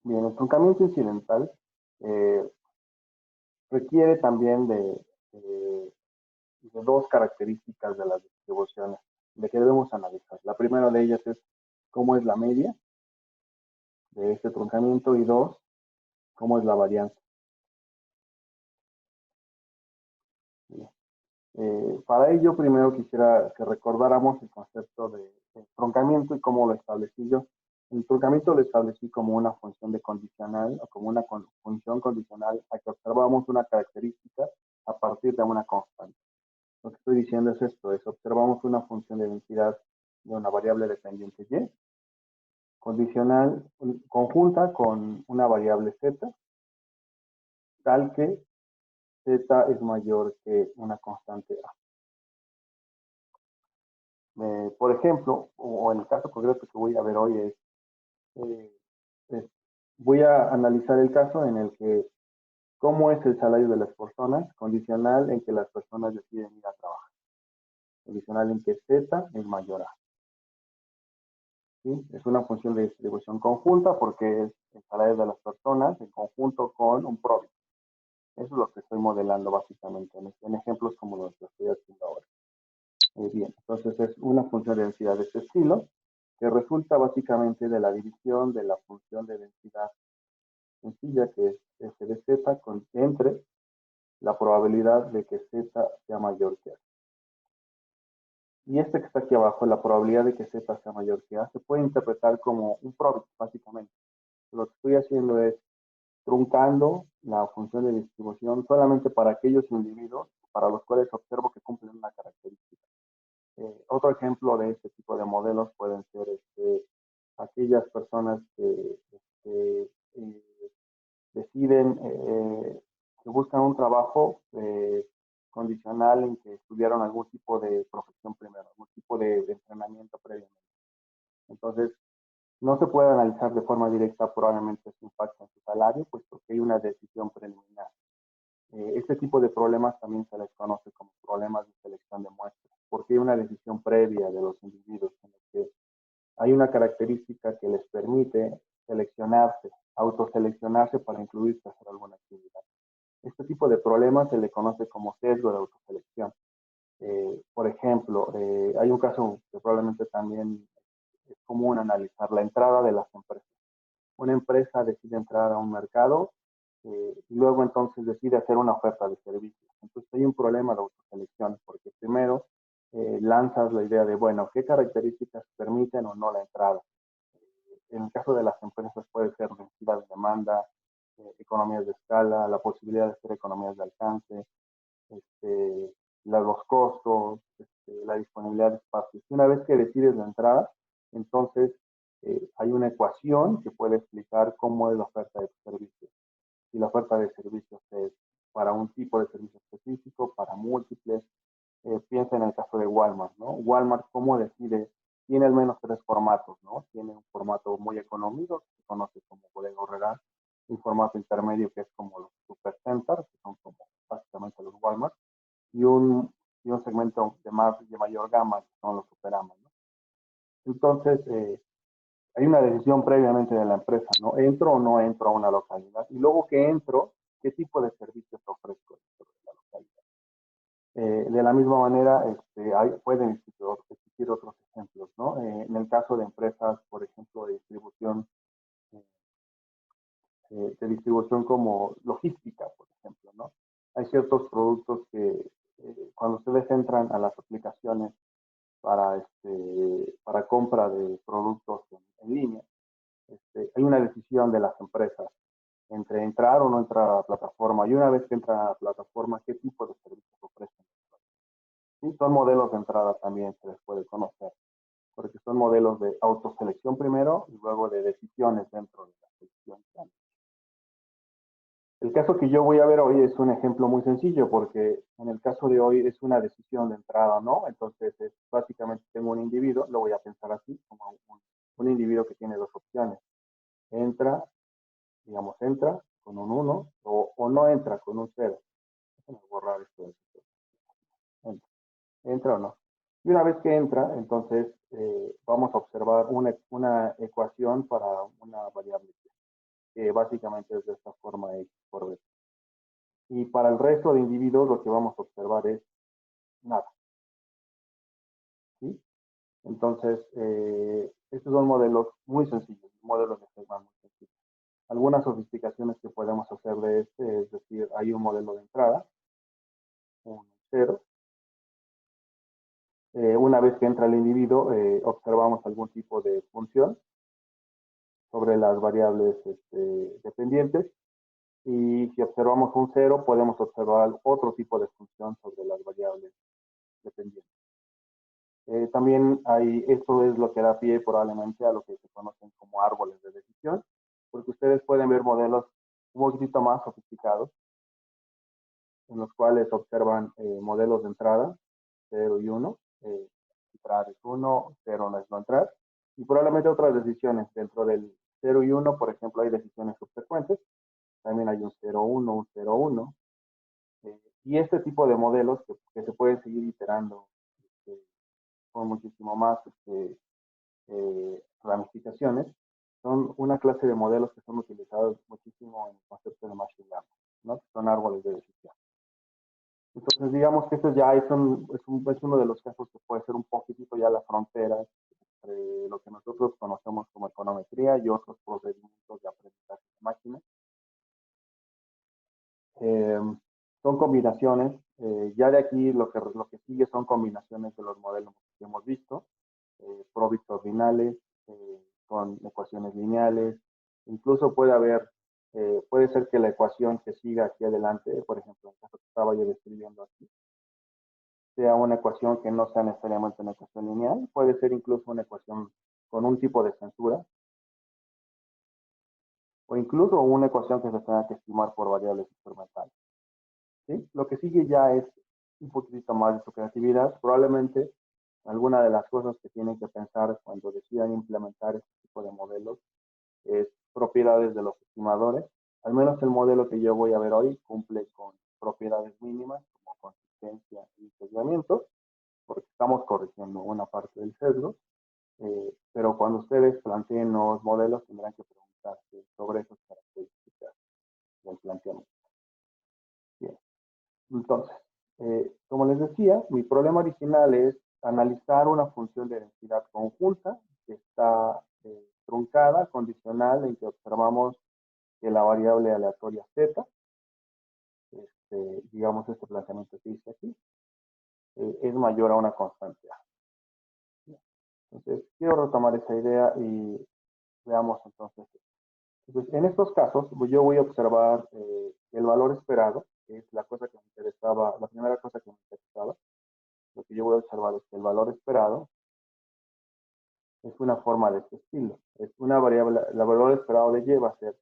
Bien, el truncamiento incidental eh, requiere también de dos características de las distribuciones de que debemos analizar. La primera de ellas es cómo es la media de este truncamiento y dos, cómo es la varianza. Para ello, primero quisiera que recordáramos el concepto de truncamiento y cómo lo establecí yo. El truncamiento lo establecí como una función de condicional o como una función condicional a que observamos una característica a partir de una constante. Lo que estoy diciendo es esto, es observamos una función de densidad de una variable dependiente y, condicional, conjunta con una variable z, tal que z es mayor que una constante a. Por ejemplo, o en el caso concreto que voy a ver hoy eh, es, voy a analizar el caso en el que cómo es el salario de las personas, condicional en que las personas deciden ir a trabajar, condicional en que z es mayor a. ¿Sí? Es una función de distribución conjunta porque es el salario de las personas en conjunto con un producto. Eso es lo que estoy modelando básicamente en ejemplos como los que estoy haciendo ahora. Bien, entonces es una función de densidad de este estilo que resulta básicamente de la división de la función de densidad sencilla que es f de z entre la probabilidad de que z sea mayor que a. Y este que está aquí abajo, la probabilidad de que z sea mayor que a, se puede interpretar como un product, básicamente. Lo que estoy haciendo es truncando la función de distribución solamente para aquellos individuos para los cuales observo que cumplen una característica. Otro ejemplo de este tipo de modelos pueden ser aquellas personas que deciden, que buscan un trabajo condicional en que estudiaron algún tipo de profesión primero, algún tipo de entrenamiento previamente. Entonces, no se puede analizar de forma directa probablemente su impacto en su salario, puesto que hay una decisión preliminar. Este tipo de problemas también se les conoce como problemas de selección de muestras, porque hay una decisión previa de los individuos en los que hay una característica que les permite seleccionarse, autoseleccionarse para incluirse a hacer alguna actividad. Este tipo de problemas se le conoce como sesgo de autoselección. Por ejemplo, hay un caso que probablemente también es común analizar, la entrada de las empresas. Una empresa decide entrar a un mercado y luego entonces decide hacer una oferta de servicios. Entonces hay un problema de autoselección, porque primero lanzas la idea de, bueno, ¿qué características permiten o no la entrada? En el caso de las empresas puede ser densidad de demanda, economías de escala, la posibilidad de hacer economías de alcance, los costos, la disponibilidad de espacios. Y una vez que decides la entrada, entonces hay una ecuación que puede explicar cómo es la oferta de servicios. Si la oferta de servicios es para un tipo de servicio específico, para múltiples. Piensa en el caso de Walmart, ¿no? Walmart, ¿cómo decide? Tiene al menos tres formatos, ¿no? Tiene un formato muy económico, que se conoce como bodega horrera, un formato intermedio que es como los supercenters, que son como básicamente los Walmart, y un segmento de mayor gama, que son los Superama, ¿no? Entonces, hay una decisión previamente de la empresa, ¿no? ¿Entro o no entro a una localidad? Y luego que entro, ¿qué tipo de servicios ofrezco dentro de la localidad? De la misma manera, pueden existir otros ejemplos, ¿no? En el caso de empresas, por ejemplo, eh, de distribución como logística, por ejemplo, ¿no? Hay ciertos productos que cuando ustedes entran a las aplicaciones para compra de productos en línea, hay una decisión de las empresas entre entrar o no entrar a la plataforma. Y una vez que entran a la plataforma, ¿qué tipo de servicios ofrecen? ¿Sí? Son modelos de entrada también, se les puede conocer, porque son modelos de autoselección primero y luego de decisiones dentro de la selección. El caso que yo voy a ver hoy es un ejemplo muy sencillo, porque en el caso de hoy es una decisión de entrada, ¿no? Entonces, básicamente tengo un individuo, lo voy a pensar así, como un individuo que tiene dos opciones. Entra, digamos, entra con un 1 o no entra con un 0. Déjame borrar esto. Entra o no. Y una vez que entra, entonces vamos a observar una ecuación para una variable. que básicamente es de esta forma X por B. Y para el resto de individuos lo que vamos a observar es nada. ¿Sí? Entonces, estos son modelos muy sencillos, modelos de Feynman muy sencillos. Algunas sofisticaciones que podemos hacer de este, es decir, hay un modelo de entrada, un cero. Una vez que entra el individuo, observamos algún tipo de función sobre las variables dependientes. Y si observamos un cero, podemos observar otro tipo de función sobre las variables dependientes. También esto es lo que da pie probablemente a lo que se conocen como árboles de decisión, porque ustedes pueden ver modelos un poquito más sofisticados, en los cuales observan modelos de entrada, 0 y 1, entrar es 1, 0 no es no entrar, y probablemente otras decisiones dentro del 0 y 1, por ejemplo, hay decisiones subsecuentes, también hay un 0, 1, un 0, 1, y este tipo de modelos que se pueden seguir iterando con muchísimo más ramificaciones, son una clase de modelos que son utilizados muchísimo en el concepto de Machine Learning, ¿no? Son árboles de decisión. Entonces, digamos que este ya es uno de los casos que puede ser un poquitito ya la frontera entre lo que nosotros conocemos como econometría y otros procedimientos de aprendizaje de máquinas. Son combinaciones, ya de aquí lo que sigue son combinaciones de los modelos que hemos visto, probits ordinales, con ecuaciones lineales, incluso puede ser que la ecuación que siga aquí adelante, por ejemplo, el caso que estaba yo describiendo aquí, sea una ecuación que no sea necesariamente una ecuación lineal, puede ser incluso una ecuación con un tipo de censura, o incluso una ecuación que se tenga que estimar por variables experimentales. ¿Sí? Lo que sigue ya es un poquito más de su creatividad. Probablemente alguna de las cosas que tienen que pensar cuando decidan implementar este tipo de modelos es propiedades de los estimadores. Al menos el modelo que yo voy a ver hoy cumple con propiedades mínimas como consistencia y sesgamiento, porque estamos corrigiendo una parte del sesgo. Pero cuando ustedes planteen nuevos modelos tendrán que preguntarse sobre esas características del planteamiento. Bien. Entonces, como les decía, mi problema original es analizar una función de densidad conjunta que está truncada, condicional, en que observamos que la variable aleatoria z, digamos este planteamiento que hice aquí, es mayor a una constante A. Entonces, quiero retomar esa idea y veamos entonces. Entonces, en estos casos, yo voy a observar el valor esperado, que es la cosa que me interesaba, la primera cosa que me interesaba. Lo que yo voy a observar es que el valor esperado es una forma de este estilo. Es una variable, el valor esperado de y va a ser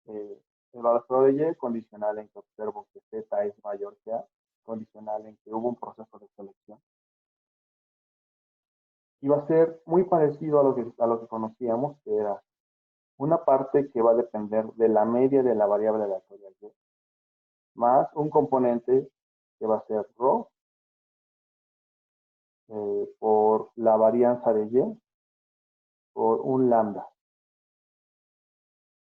el valor esperado de y condicional en que observo que z es mayor que a, condicional en que hubo un proceso de selección. Y va a ser muy parecido a lo que conocíamos, que era una parte que va a depender de la media de la variable aleatoria y, más un componente que va a ser ρ por la varianza de y por un lambda.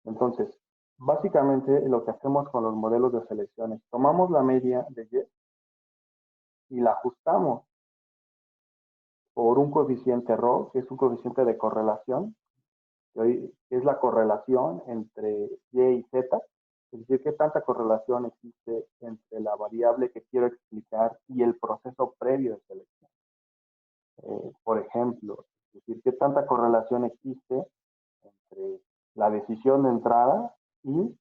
Entonces, básicamente lo que hacemos con los modelos de selección es tomamos la media de y la ajustamos por un coeficiente ρ, que es un coeficiente de correlación, que es la correlación entre y y z, es decir, qué tanta correlación existe entre la variable que quiero explicar y el proceso previo de selección. Por ejemplo, es decir, qué tanta correlación existe entre la decisión de entrada y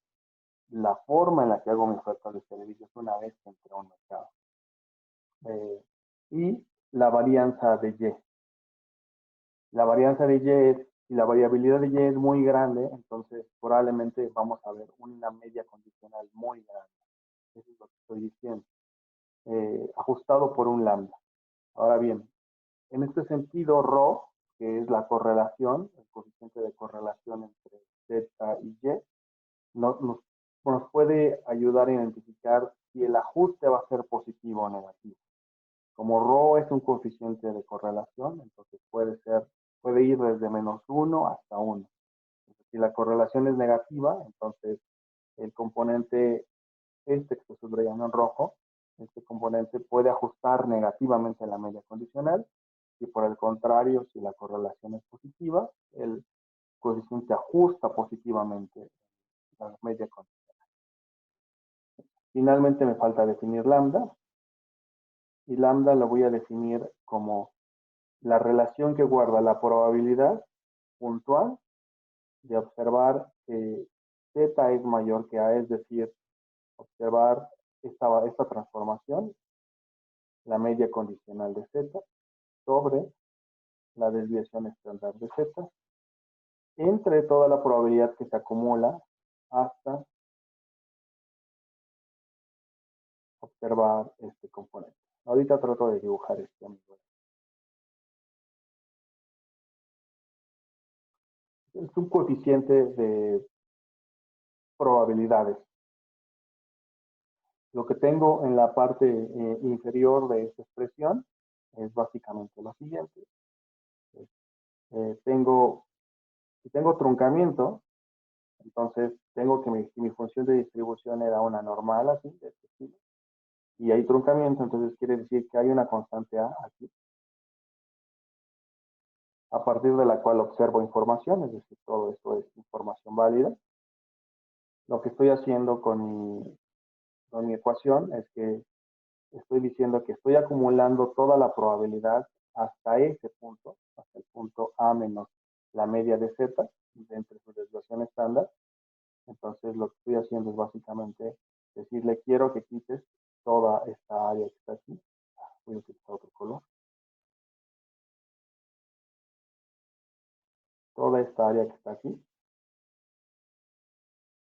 la forma en la que hago mi oferta de servicios una vez que entré a un mercado. Y la varianza de Y. La varianza de Y es, si la variabilidad de Y es muy grande, entonces probablemente vamos a ver una media condicional muy grande. Eso es lo que estoy diciendo. Ajustado por un lambda. Ahora bien, en este sentido, ρ, que es la correlación, el coeficiente de correlación entre Z y Y, nos puede ayudar a identificar si el ajuste va a ser positivo o negativo. Como ρ es un coeficiente de correlación, entonces puede ir desde -1 hasta 1. Entonces si la correlación es negativa, entonces el componente este que estoy subrayando en rojo, este componente puede ajustar negativamente la media condicional, y por el contrario, si la correlación es positiva, el coeficiente ajusta positivamente la media condicional. Finalmente me falta definir lambda, y lambda lo voy a definir como la relación que guarda la probabilidad puntual de observar que z es mayor que a, es decir, observar esta transformación, la media condicional de z, sobre la desviación estándar de z, entre toda la probabilidad que se acumula hasta observar este componente. Ahorita trato de dibujar este amigo. Es un coeficiente de probabilidades. Lo que tengo en la parte inferior de esta expresión es básicamente lo siguiente. Si tengo truncamiento, entonces tengo que mi función de distribución era una normal así, de este estilo, y hay truncamiento, entonces quiere decir que hay una constante A aquí, a partir de la cual observo información, es decir, todo esto es información válida. Lo que estoy haciendo con mi ecuación es que estoy diciendo que estoy acumulando toda la probabilidad hasta ese punto, hasta el punto A menos la media de Z, entre su desviación estándar. Entonces lo que estoy haciendo es básicamente decirle, quiero que quites toda esta área que está aquí. Voy a utilizar otro color. Toda esta área que está aquí,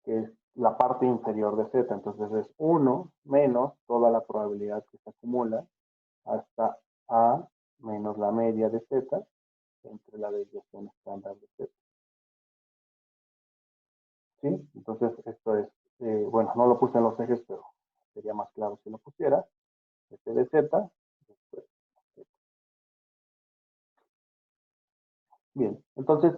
que es la parte inferior de Z. Entonces es 1 menos toda la probabilidad que se acumula hasta A menos la media de Z entre la desviación estándar de Z. ¿Sí? Entonces esto es, bueno, no lo puse en los ejes, pero sería más claro si lo pusiera. Este de Z, después. Bien, entonces,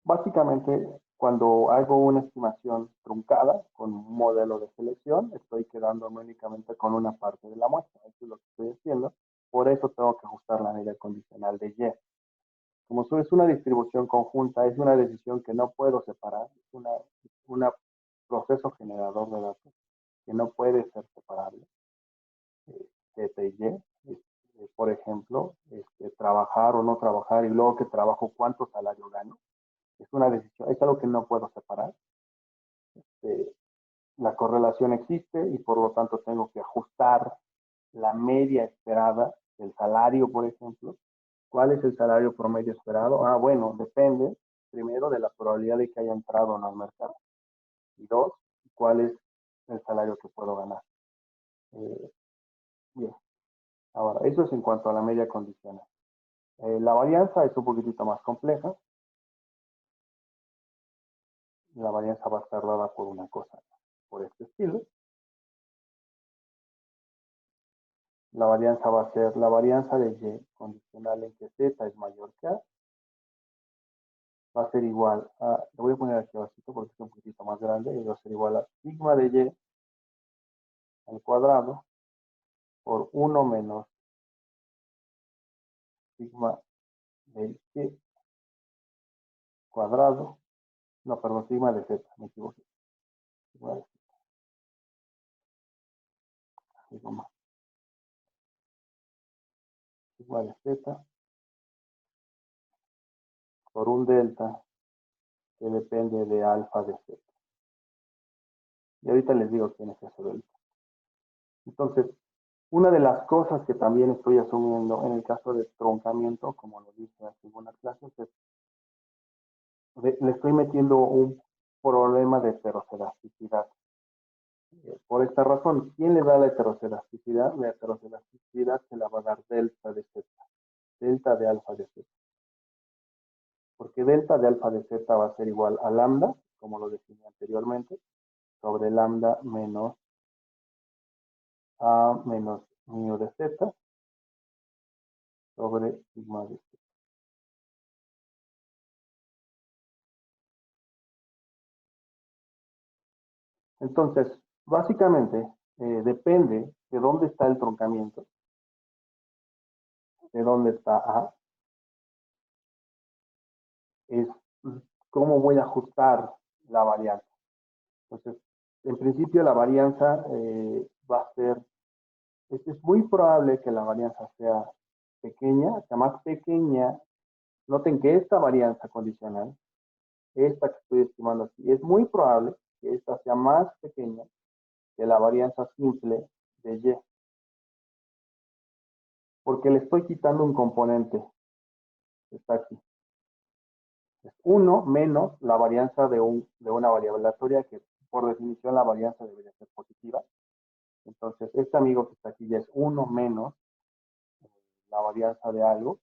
básicamente, cuando hago una estimación truncada con un modelo de selección, estoy quedándome únicamente con una parte de la muestra. Eso es lo que estoy haciendo. Por eso tengo que ajustar la media condicional de Y. Como es una distribución conjunta, es una decisión que no puedo separar. Es un proceso generador de datos que no puede ser separable. Z y Y. Por ejemplo, trabajar o no trabajar, y luego que trabajo, ¿cuánto salario gano? Es una decisión, es algo que no puedo separar. La correlación existe y por lo tanto tengo que ajustar la media esperada del salario, por ejemplo. ¿Cuál es el salario promedio esperado? Ah, bueno, depende primero de la probabilidad de que haya entrado en el mercado. Y dos, ¿cuál es el salario que puedo ganar? Bien, ahora, eso es en cuanto a la media condicional. La varianza es un poquitito más compleja. La varianza va a estar dada por una cosa, por este estilo. La varianza va a ser la varianza de Y condicional en que Z es mayor que A. Va a ser igual a, lo voy a poner aquí abajito porque es un poquitito más grande, y va a ser igual a sigma de Y al cuadrado por 1 menos sigma de Y cuadrado, no, perdón, sigma de Z, me equivoqué. Sigma de Z, sigma de Z por un delta que depende de alfa de Z. Y ahorita les digo quién es ese delta. Entonces, una de las cosas que también estoy asumiendo en el caso de truncamiento, como lo dije en algunas clases, es le estoy metiendo un problema de heteroscedasticidad. Por esta razón, ¿quién le da la heteroscedasticidad? La heteroscedasticidad se la va a dar delta de Z, delta de alfa de Z. Porque delta de alfa de Z va a ser igual a lambda, como lo definí anteriormente, sobre lambda menos A menos mu de Z sobre sigma de Z. Entonces, básicamente, depende de dónde está el truncamiento, de dónde está A, es cómo voy a ajustar la varianza. Entonces, en principio la varianza va a ser, es muy probable que la varianza sea pequeña, sea más pequeña. Noten que esta varianza condicional, esta que estoy estimando aquí, es muy probable que esta sea más pequeña que la varianza simple de Y, porque le estoy quitando un componente, que está aquí. Es 1 menos la varianza de una variable aleatoria, que por definición la varianza debería ser positiva. Entonces, este amigo que está aquí ya es 1 menos la varianza de algo,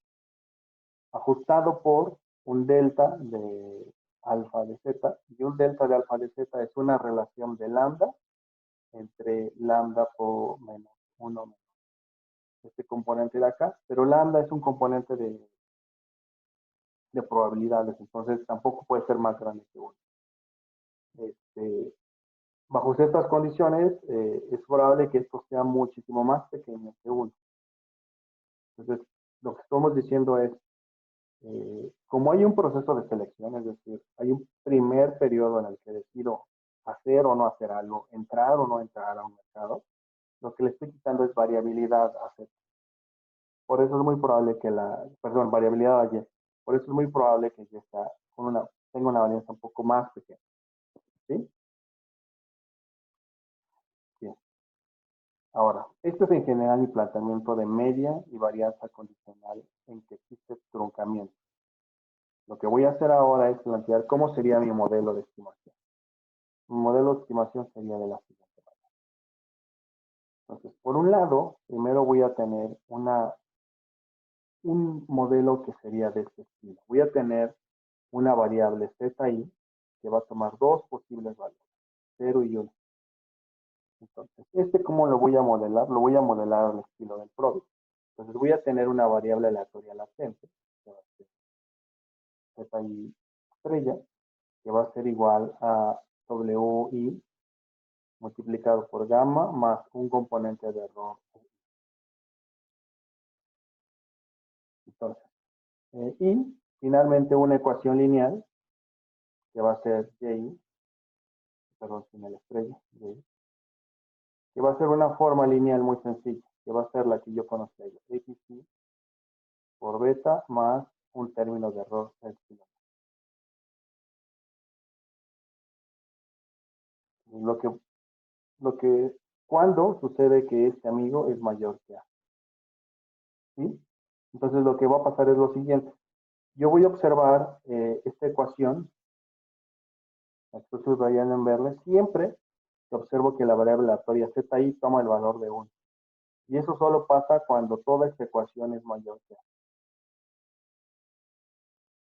ajustado por un delta de alfa de z, y un delta de alfa de z es una relación de lambda entre lambda por menos 1 menos este componente de acá, pero lambda es un componente de probabilidades, entonces tampoco puede ser más grande que 1. Este, bajo ciertas condiciones, es probable que esto sea muchísimo más pequeño que 1. Entonces, lo que estamos diciendo es, como hay un proceso de selección, es decir, hay un primer periodo en el que decido hacer o no hacer algo, entrar o no entrar a un mercado, lo que le estoy quitando es variabilidad a Z. Por eso es muy probable que variabilidad a Y. Por eso es muy probable que Y tenga una varianza un poco más pequeña. ¿Sí? Bien. Ahora, esto es en general mi planteamiento de media y varianza condicional en que existe truncamiento. Lo que voy a hacer ahora es plantear cómo sería mi modelo de estimación. Mi modelo de estimación sería de la siguiente manera. Entonces, por un lado, primero voy a tener un modelo que sería de este estilo. Voy a tener una variable ZI que va a tomar dos posibles valores, 0 y 1. Entonces, ¿cómo lo voy a modelar? Lo voy a modelar al estilo del product. Entonces, voy a tener una variable aleatoria latente, que va a ser ZI estrella, que va a ser igual a WI multiplicado por gamma más un componente de error. Entonces, y finalmente una ecuación lineal que va a ser Y, perdón, sin el estrella, Y, que va a ser una forma lineal muy sencilla, que va a ser la que yo conocía yo, XY por beta más un término de error epsilon. Lo que, cuando sucede que este amigo es mayor que A. ¿Sí? Entonces lo que va a pasar es lo siguiente. Yo voy a observar esta ecuación, la estoy subrayando en verde, siempre que observo que la variable aleatoria ZI toma el valor de 1. Y eso solo pasa cuando toda esta ecuación es mayor que A.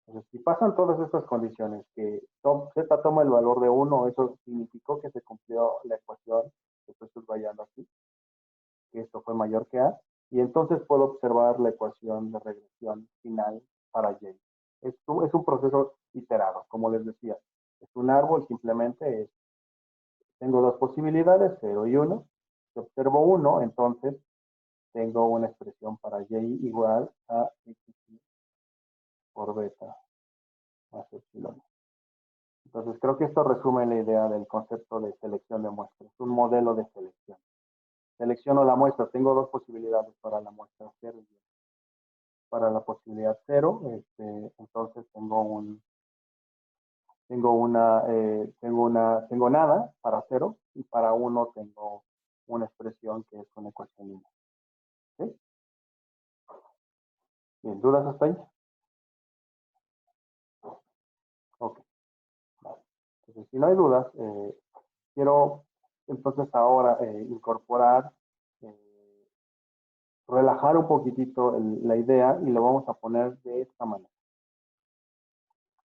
Entonces, si pasan todas estas condiciones, que Z toma el valor de 1, eso significó que se cumplió la ecuación que estoy subrayando aquí, que esto fue mayor que A, y entonces puedo observar la ecuación de regresión final para Y. Es un proceso iterado, como les decía. Es un árbol, simplemente tengo dos posibilidades, 0 y 1. Si observo 1, entonces tengo una expresión para Y igual a X por beta más epsilon. Entonces, creo que esto resume la idea del concepto de selección de muestras, un modelo de selección. Selecciono la muestra, tengo dos posibilidades para la muestra 0 y 1. Para la posibilidad 0, entonces tengo nada para 0 y para 1 tengo una expresión que es una ecuación lineal. ¿Sí? Bien, ¿dudas hasta ahí? Ok. Vale. Entonces, si no hay dudas, quiero entonces ahora incorporar, relajar un poquitito la idea y lo vamos a poner de esta manera.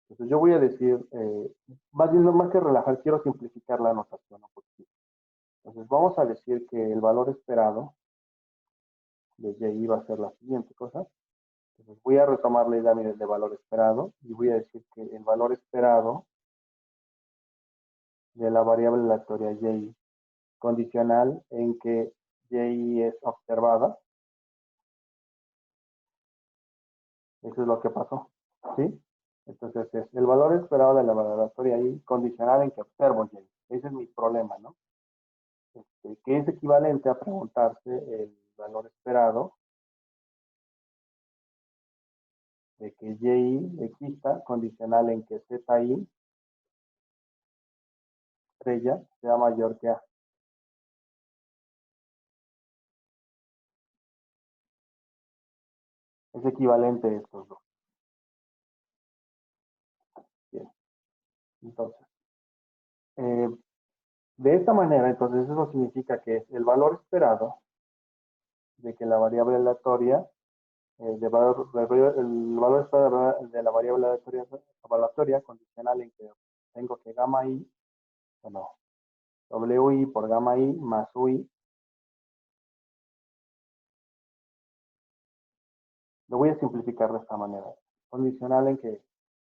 Entonces yo voy a decir, más que relajar, quiero simplificar la anotación un poquito. Entonces vamos a decir que el valor esperado de Y va a ser la siguiente cosa. Entonces voy a retomar la idea de valor esperado y voy a decir que el valor esperado de la variable aleatoria y, condicional en que y es observada. Eso es lo que pasó, ¿sí? Entonces es el valor esperado de la variable aleatoria y condicional en que observo y. Ese es mi problema, ¿no? Que es equivalente a preguntarse el valor esperado de que y exista, condicional en que zi estrella sea mayor que a. Es equivalente a estos dos. Bien. Entonces, de esta manera, entonces eso significa que el valor esperado de que la variable aleatoria, el valor esperado de la variable aleatoria condicional en que tengo que gamma i, bueno, wi por gamma i más ui, lo voy a simplificar de esta manera. Condicional en que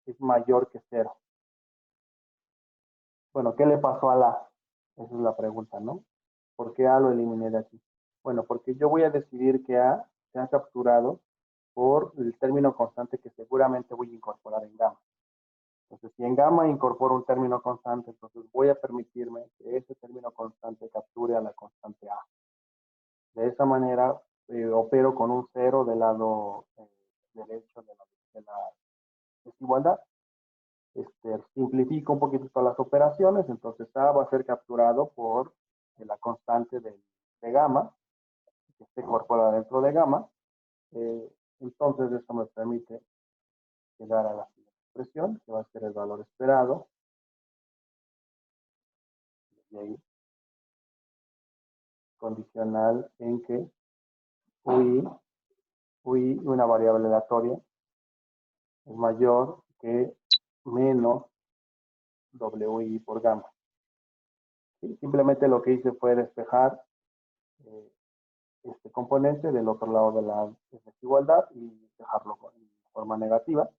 es mayor que cero. Bueno, ¿qué le pasó a la? Esa es la pregunta, ¿no? ¿Por qué a lo eliminé de aquí? Bueno, porque yo voy a decidir que a se ha capturado por el término constante que seguramente voy a incorporar en gamma. Entonces, si en gamma incorporo un término constante, entonces voy a permitirme que ese término constante capture a la constante a. De esa manera, opero con un cero del lado derecho de la desigualdad. Simplifico un poquito las operaciones, entonces A va a ser capturado por la constante de gamma, que se incorpora dentro de gamma. Entonces esto me permite llegar a la siguiente expresión, que va a ser el valor esperado de y, condicional en que ui, una variable aleatoria, es mayor que menos wi por gamma. ¿Sí? Simplemente lo que hice fue despejar este componente del otro lado de la desigualdad y dejarlo en forma negativa.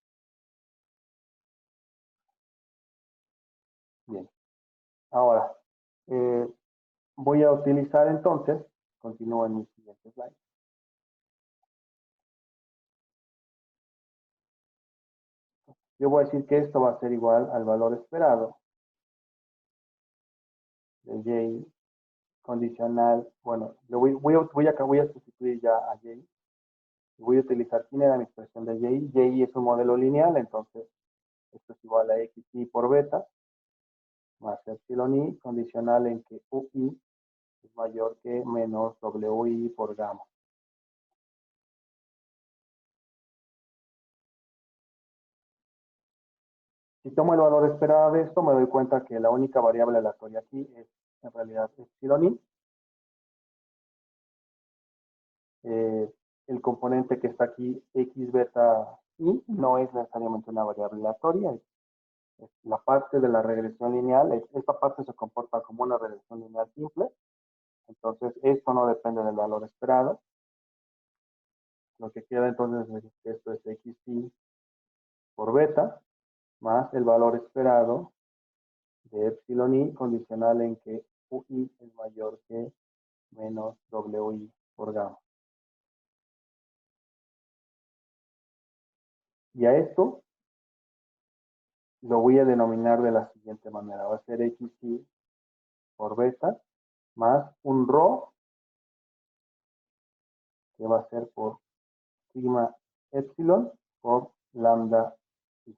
Bien. Ahora, voy a utilizar entonces, continúo en mi siguiente slide. Yo voy a decir que esto va a ser igual al valor esperado de y condicional. Bueno, voy a sustituir ya a y. Voy a utilizar quién era mi expresión de y. Y es un modelo lineal, entonces esto es igual a xi por beta más epsilon i, condicional en que ui es mayor que menos wi por gamma. Si tomo el valor esperado de esto, me doy cuenta que la única variable aleatoria aquí es en realidad epsilon i. El componente que está aquí, x beta i, no es necesariamente una variable aleatoria, es la parte de la regresión lineal. Esta parte se comporta como una regresión lineal simple, entonces esto no depende del valor esperado. Lo que queda entonces es que esto es xi por beta más el valor esperado de epsilon i condicional en que ui es mayor que menos wi por gamma. Y a esto lo voy a denominar de la siguiente manera. Va a ser xi por beta más un rho que va a ser por sigma epsilon por lambda i.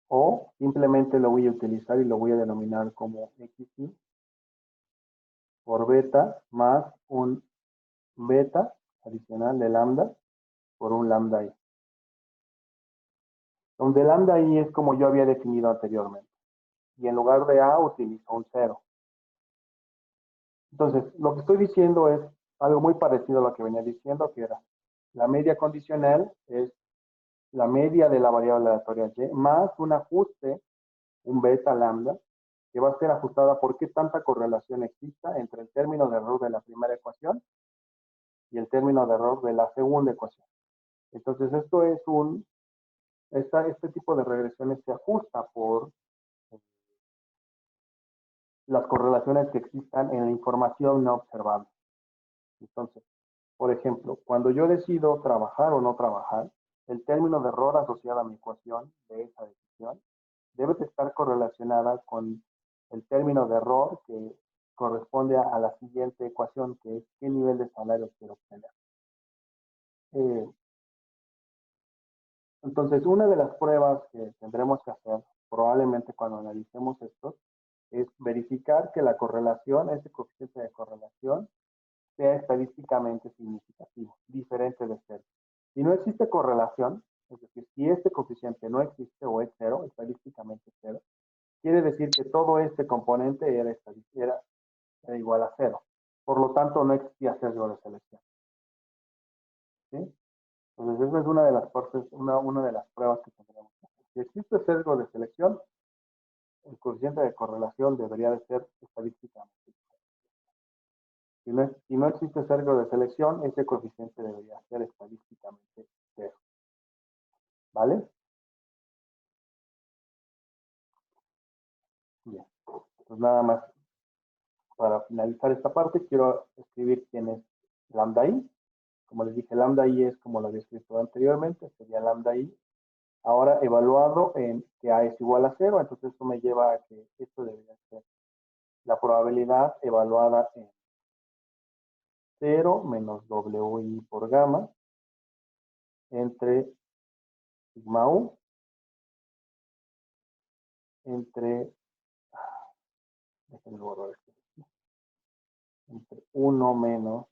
O simplemente lo voy a utilizar y lo voy a denominar como xi por beta más un beta adicional de lambda por un lambda i. Donde lambda i es como yo había definido anteriormente. Y en lugar de a utilizo un 0. Entonces, lo que estoy diciendo es algo muy parecido a lo que venía diciendo, que era la media condicional es la media de la variable aleatoria y más un ajuste, un beta lambda, que va a ser ajustada por qué tanta correlación exista entre el término de error de la primera ecuación y el término de error de la segunda ecuación. Entonces, esto es un Este tipo de regresiones se ajusta por las correlaciones que existan en la información no observable. Entonces, por ejemplo, cuando yo decido trabajar o no trabajar, el término de error asociado a mi ecuación de esa decisión debe de estar correlacionada con el término de error que corresponde a la siguiente ecuación, que es qué nivel de salario quiero obtener. Entonces, una de las pruebas que tendremos que hacer, probablemente cuando analicemos esto, es verificar que la correlación, ese coeficiente de correlación, sea estadísticamente significativo, diferente de cero. Si no existe correlación, es decir, si este coeficiente no existe o es cero, estadísticamente cero, quiere decir que todo este componente era igual a cero. Por lo tanto, no existía sesgo de selección. ¿Sí? Entonces, esa es una de las partes, una de las pruebas que tendremos que hacer. Si existe sesgo de selección, el coeficiente de correlación debería de ser estadísticamente. Si no existe sesgo de selección, ese coeficiente debería ser estadísticamente cero. ¿Vale? Bien. Pues nada más, para finalizar esta parte, quiero escribir quién es lambda i. Como les dije, lambda i es como lo había escrito anteriormente, sería lambda i. Ahora evaluado en que a es igual a cero, entonces esto me lleva a que esto debería ser la probabilidad evaluada en 0 menos wi por gamma entre sigma u entre, déjenme borrar esto, entre 1 menos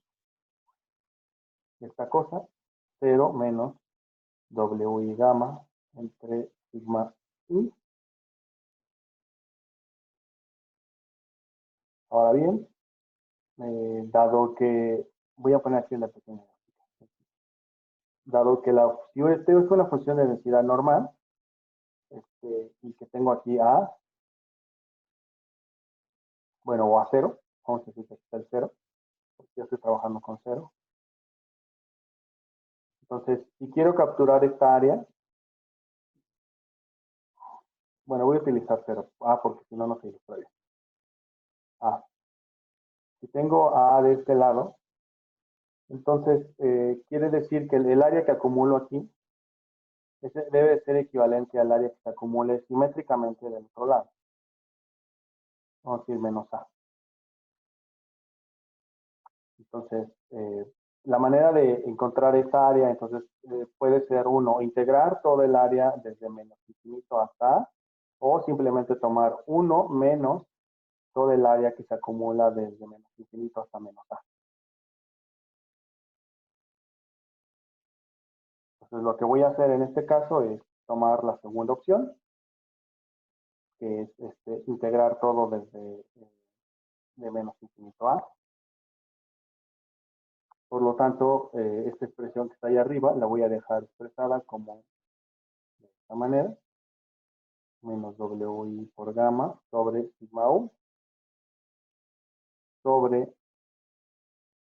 esta cosa, 0 menos wi gamma entre sigma i. Ahora bien, dado que, voy a poner aquí una pequeña, dado que si este es una función de densidad normal, y que tengo aquí a, bueno, o a cero, vamos a decir que está el cero, porque yo estoy trabajando con cero. Entonces, si quiero capturar esta área, bueno, voy a utilizar cero, porque si no, no se ilustra bien. Si tengo a de este lado, entonces quiere decir que el área que acumulo aquí debe ser equivalente al área que se acumule simétricamente del otro lado. Vamos a decir menos a. Entonces, la manera de encontrar esa área, entonces, puede ser uno, integrar todo el área desde menos infinito hasta a, o simplemente tomar 1 menos todo el área que se acumula desde menos infinito hasta menos a. Entonces, lo que voy a hacer en este caso es tomar la segunda opción, que es integrar todo desde de menos infinito a. Por lo tanto, esta expresión que está ahí arriba la voy a dejar expresada como de esta manera, menos wi por gamma sobre sigma u, sobre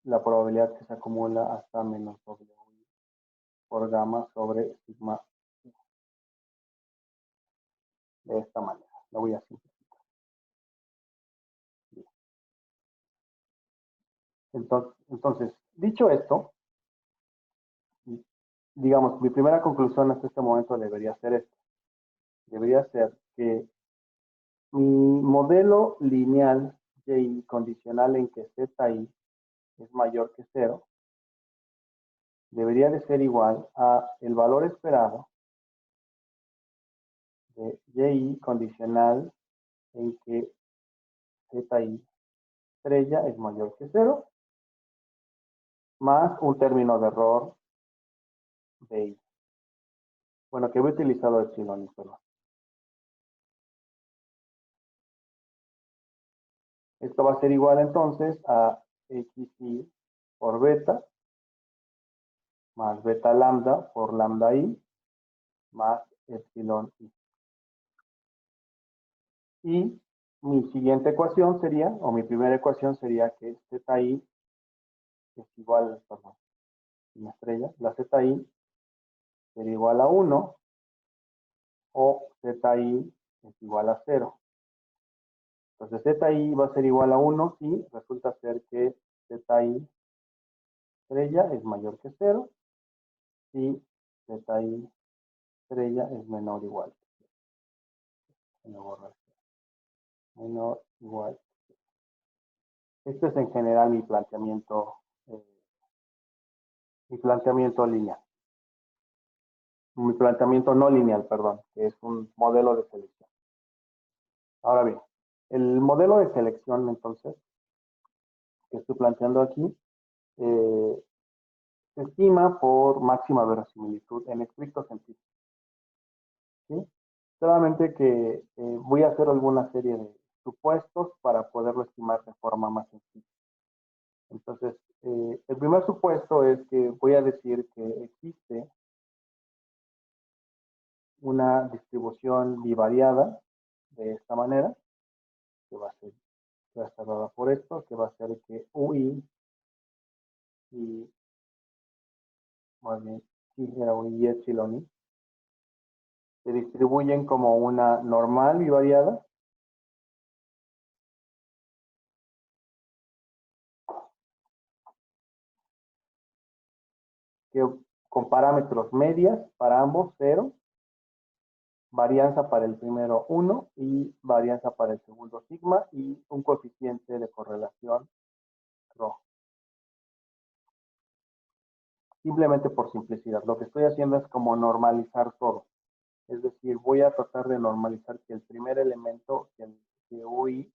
la probabilidad que se acumula hasta menos wi por gamma sobre sigma u. De esta manera, la voy a simplificar. Entonces, dicho esto, digamos, mi primera conclusión hasta este momento debería ser esta. Debería ser que mi modelo lineal y condicional en que ZI es mayor que 0 debería de ser igual a el valor esperado de y condicional en que ZI estrella es mayor que 0 más un término de error de I. Bueno, que he utilizado epsilon, perdón. Esto va a ser igual entonces a xi por beta más beta lambda por lambda i más epsilon i. Y mi siguiente ecuación sería, o mi primera ecuación sería que ZI es igual, perdón, una estrella, la ZI sería igual a 1 o ZI es igual a 0. Entonces ZI va a ser igual a 1 si resulta ser que ZI estrella es mayor que 0 y ZI estrella es menor o igual. Menor o igual. Este es en general mi planteamiento lineal. Mi planteamiento no lineal, perdón, que es un modelo de selección. Ahora bien, el modelo de selección, entonces, que estoy planteando aquí, se estima por máxima verosimilitud en estricto sentido. ¿Sí? Solamente que voy a hacer alguna serie de supuestos para poderlo estimar de forma más sencilla. Entonces, el primer supuesto es que voy a decir que existe una distribución bivariada de esta manera, que va a estar dada por esto, que va a ser que UI y más bien, sí, era UI y epsilon I, se distribuyen como una normal bivariada que con parámetros medias para ambos 0, varianza para el primero 1 y varianza para el segundo sigma y un coeficiente de correlación ρ. Simplemente por simplicidad. Lo que estoy haciendo es como normalizar todo. Es decir, voy a tratar de normalizar que el primer elemento, que UI,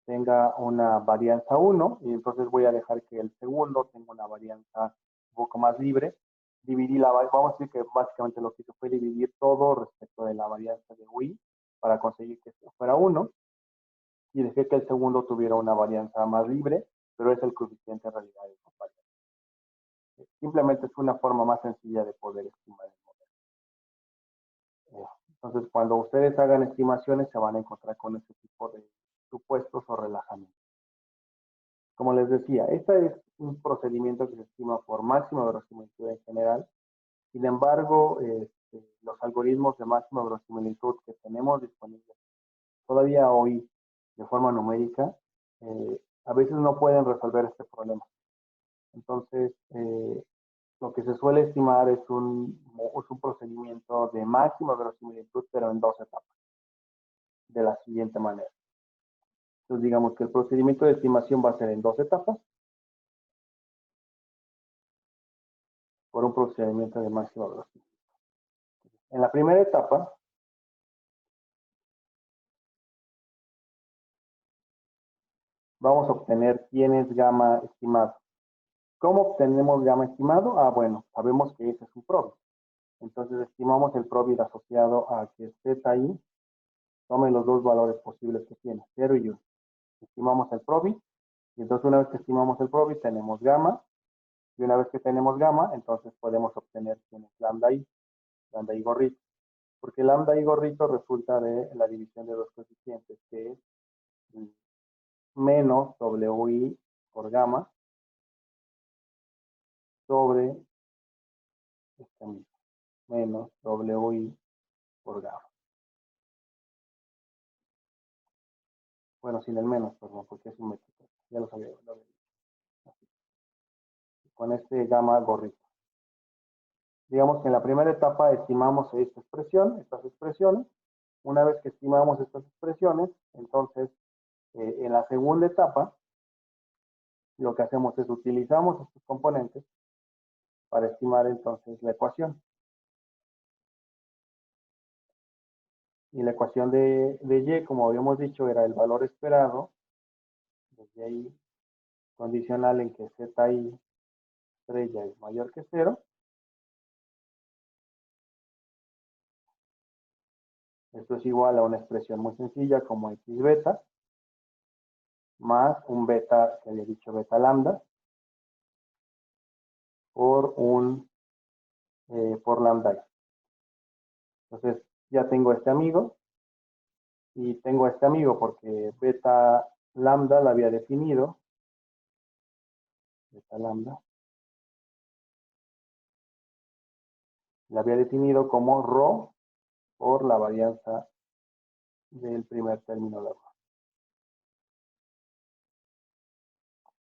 tenga una varianza 1 y entonces voy a dejar que el segundo tenga una varianza un poco más libre. Vamos a decir que básicamente lo que hice fue dividir todo respecto de la varianza de UI para conseguir que fuera 1 y dejé que el segundo tuviera una varianza más libre, pero es el coeficiente en realidad de comparación. Simplemente es una forma más sencilla de poder estimar el modelo. Entonces, cuando ustedes hagan estimaciones, se van a encontrar con este tipo de supuestos o relajamientos. Como les decía, este es un procedimiento que se estima por máxima verosimilitud en general. Sin embargo, los algoritmos de máxima verosimilitud que tenemos disponibles todavía hoy de forma numérica, a veces no pueden resolver este problema. Entonces, lo que se suele estimar es un procedimiento de máxima verosimilitud, pero en dos etapas, de la siguiente manera. Entonces, digamos que el procedimiento de estimación va a ser en dos etapas, por un procedimiento de máxima verosimilitud. En la primera etapa, vamos a obtener quién es gamma estimado. ¿Cómo obtenemos gamma estimado? Ah, bueno, sabemos que ese es un probit. Entonces estimamos el probit asociado a que ZI tome los dos valores posibles que tiene, 0 y 1. Estimamos el probit, y entonces una vez que estimamos el probit tenemos gamma, y una vez que tenemos gamma, entonces podemos obtener quién es lambda I gorrito. Porque lambda I gorrito resulta de la división de dos coeficientes, que es menos WI por gamma sobre este mismo, menos WI por gamma. Bueno, sin el menos, perdón, porque es un métrico. Ya lo sabía. Así. Con este gamma gorrito. Digamos que en la primera etapa estimamos estas expresiones. Una vez que estimamos estas expresiones, entonces en la segunda etapa, lo que hacemos es utilizamos estos componentes para estimar entonces la ecuación. Y la ecuación de Y, como habíamos dicho, era el valor esperado de Y condicional en que ZI estrella es mayor que 0. Esto es igual a una expresión muy sencilla como X beta más un beta, que había dicho beta lambda, por lambda I. Entonces ya tengo este amigo y tengo este amigo porque beta lambda la había definido, beta lambda, la había definido como ρ por la varianza del primer término de error.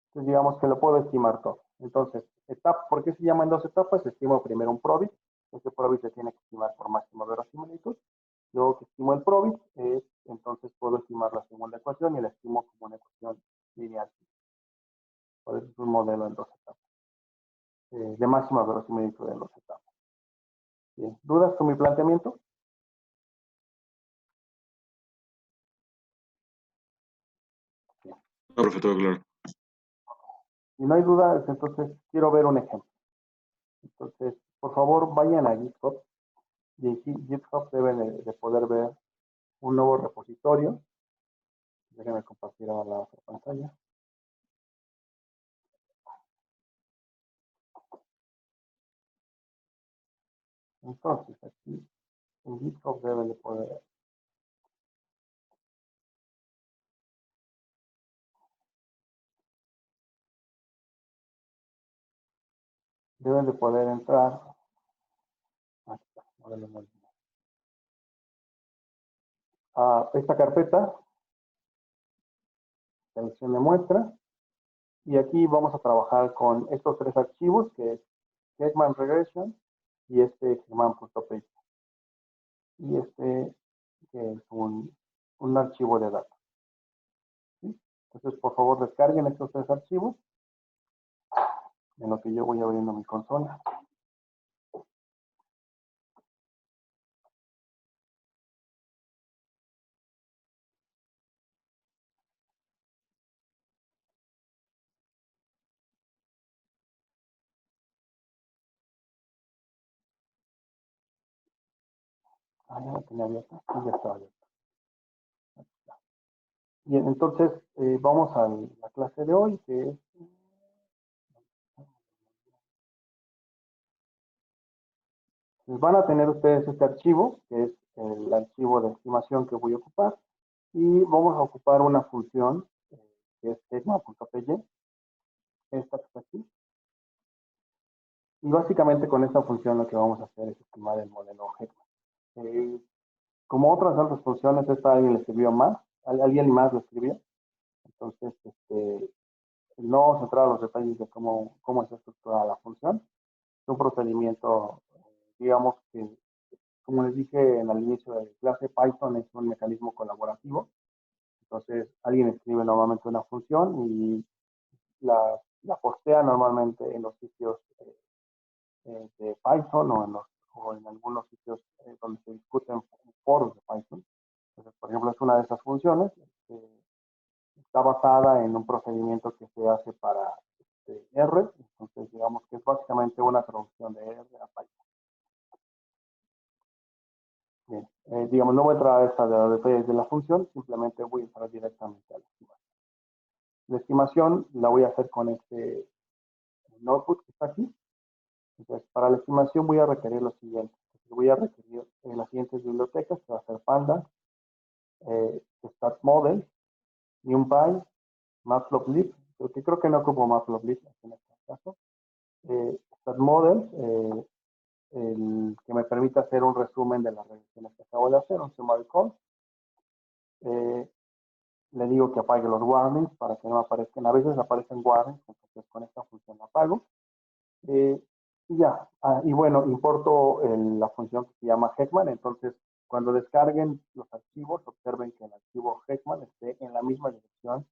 Entonces, digamos que lo puedo estimar todo. Entonces, ¿por qué se llaman dos etapas? Estimo primero un PROBIT. Este PROBIT se tiene que estimar por máxima verosimilitud. Luego que estimo el PROBIT, entonces puedo estimar la segunda ecuación y la estimo como una ecuación lineal. Por eso es un modelo en dos etapas. De máxima verosimilitud en dos etapas. Bien. ¿Dudas con mi planteamiento? Bien. No, profe, todo claro. Si no hay dudas, entonces quiero ver un ejemplo. Entonces, por favor, vayan a GitHub. Y en GitHub deben de poder ver un nuevo repositorio. Déjenme compartir ahora la otra pantalla. Entonces, aquí en GitHub deben de poder entrar a esta carpeta, selección de muestra, y aquí vamos a trabajar con estos tres archivos, que es Heckman Regression y este Heckman.py. Y este que es un archivo de datos. ¿Sí? Entonces, por favor, descarguen estos tres archivos, en lo que yo voy abriendo mi consola. Ah, ya la tenía abierta. Sí, ya está abierta. Bien, entonces vamos a la clase de hoy, que es... Van a tener ustedes este archivo, que es el archivo de estimación que voy a ocupar, y vamos a ocupar una función, que es sigma.py, esta que está aquí. Y básicamente con esta función lo que vamos a hacer es estimar el modelo Heckman. Como otras tantas funciones, esta alguien le escribió más, alguien más lo escribió. Entonces, no vamos a entrar a los detalles de cómo está estructurada la función. Es un procedimiento, digamos que, como les dije en el inicio de la clase, Python es un mecanismo colaborativo. Entonces, alguien escribe normalmente una función y la postea normalmente en los sitios de Python o en algunos sitios donde se discuten foros de Python. Entonces, por ejemplo, es una de esas funciones. Está basada en un procedimiento que se hace para R. Entonces, digamos que es básicamente una traducción de R a Python. Bien, digamos, no voy a entrar a esta de los detalles de la función, simplemente voy a entrar directamente a la estimación. La estimación la voy a hacer con este notebook que está aquí. Entonces, para la estimación voy a requerir lo siguiente. Voy a requerir las siguientes bibliotecas, que va a ser Pandas, StatModel, NumPy, Matplotlib, porque creo que no ocupo Matplotlib en este caso. StatModel, el que me permite hacer un resumen de las regresiones que acabo de hacer, un summary call. Le digo que apague los warnings para que no aparezcan. A veces aparecen warnings, entonces con esta función la apago. Y ya, y bueno, importo la función que se llama Heckman. Entonces, cuando descarguen los archivos, observen que el archivo Heckman esté en la misma dirección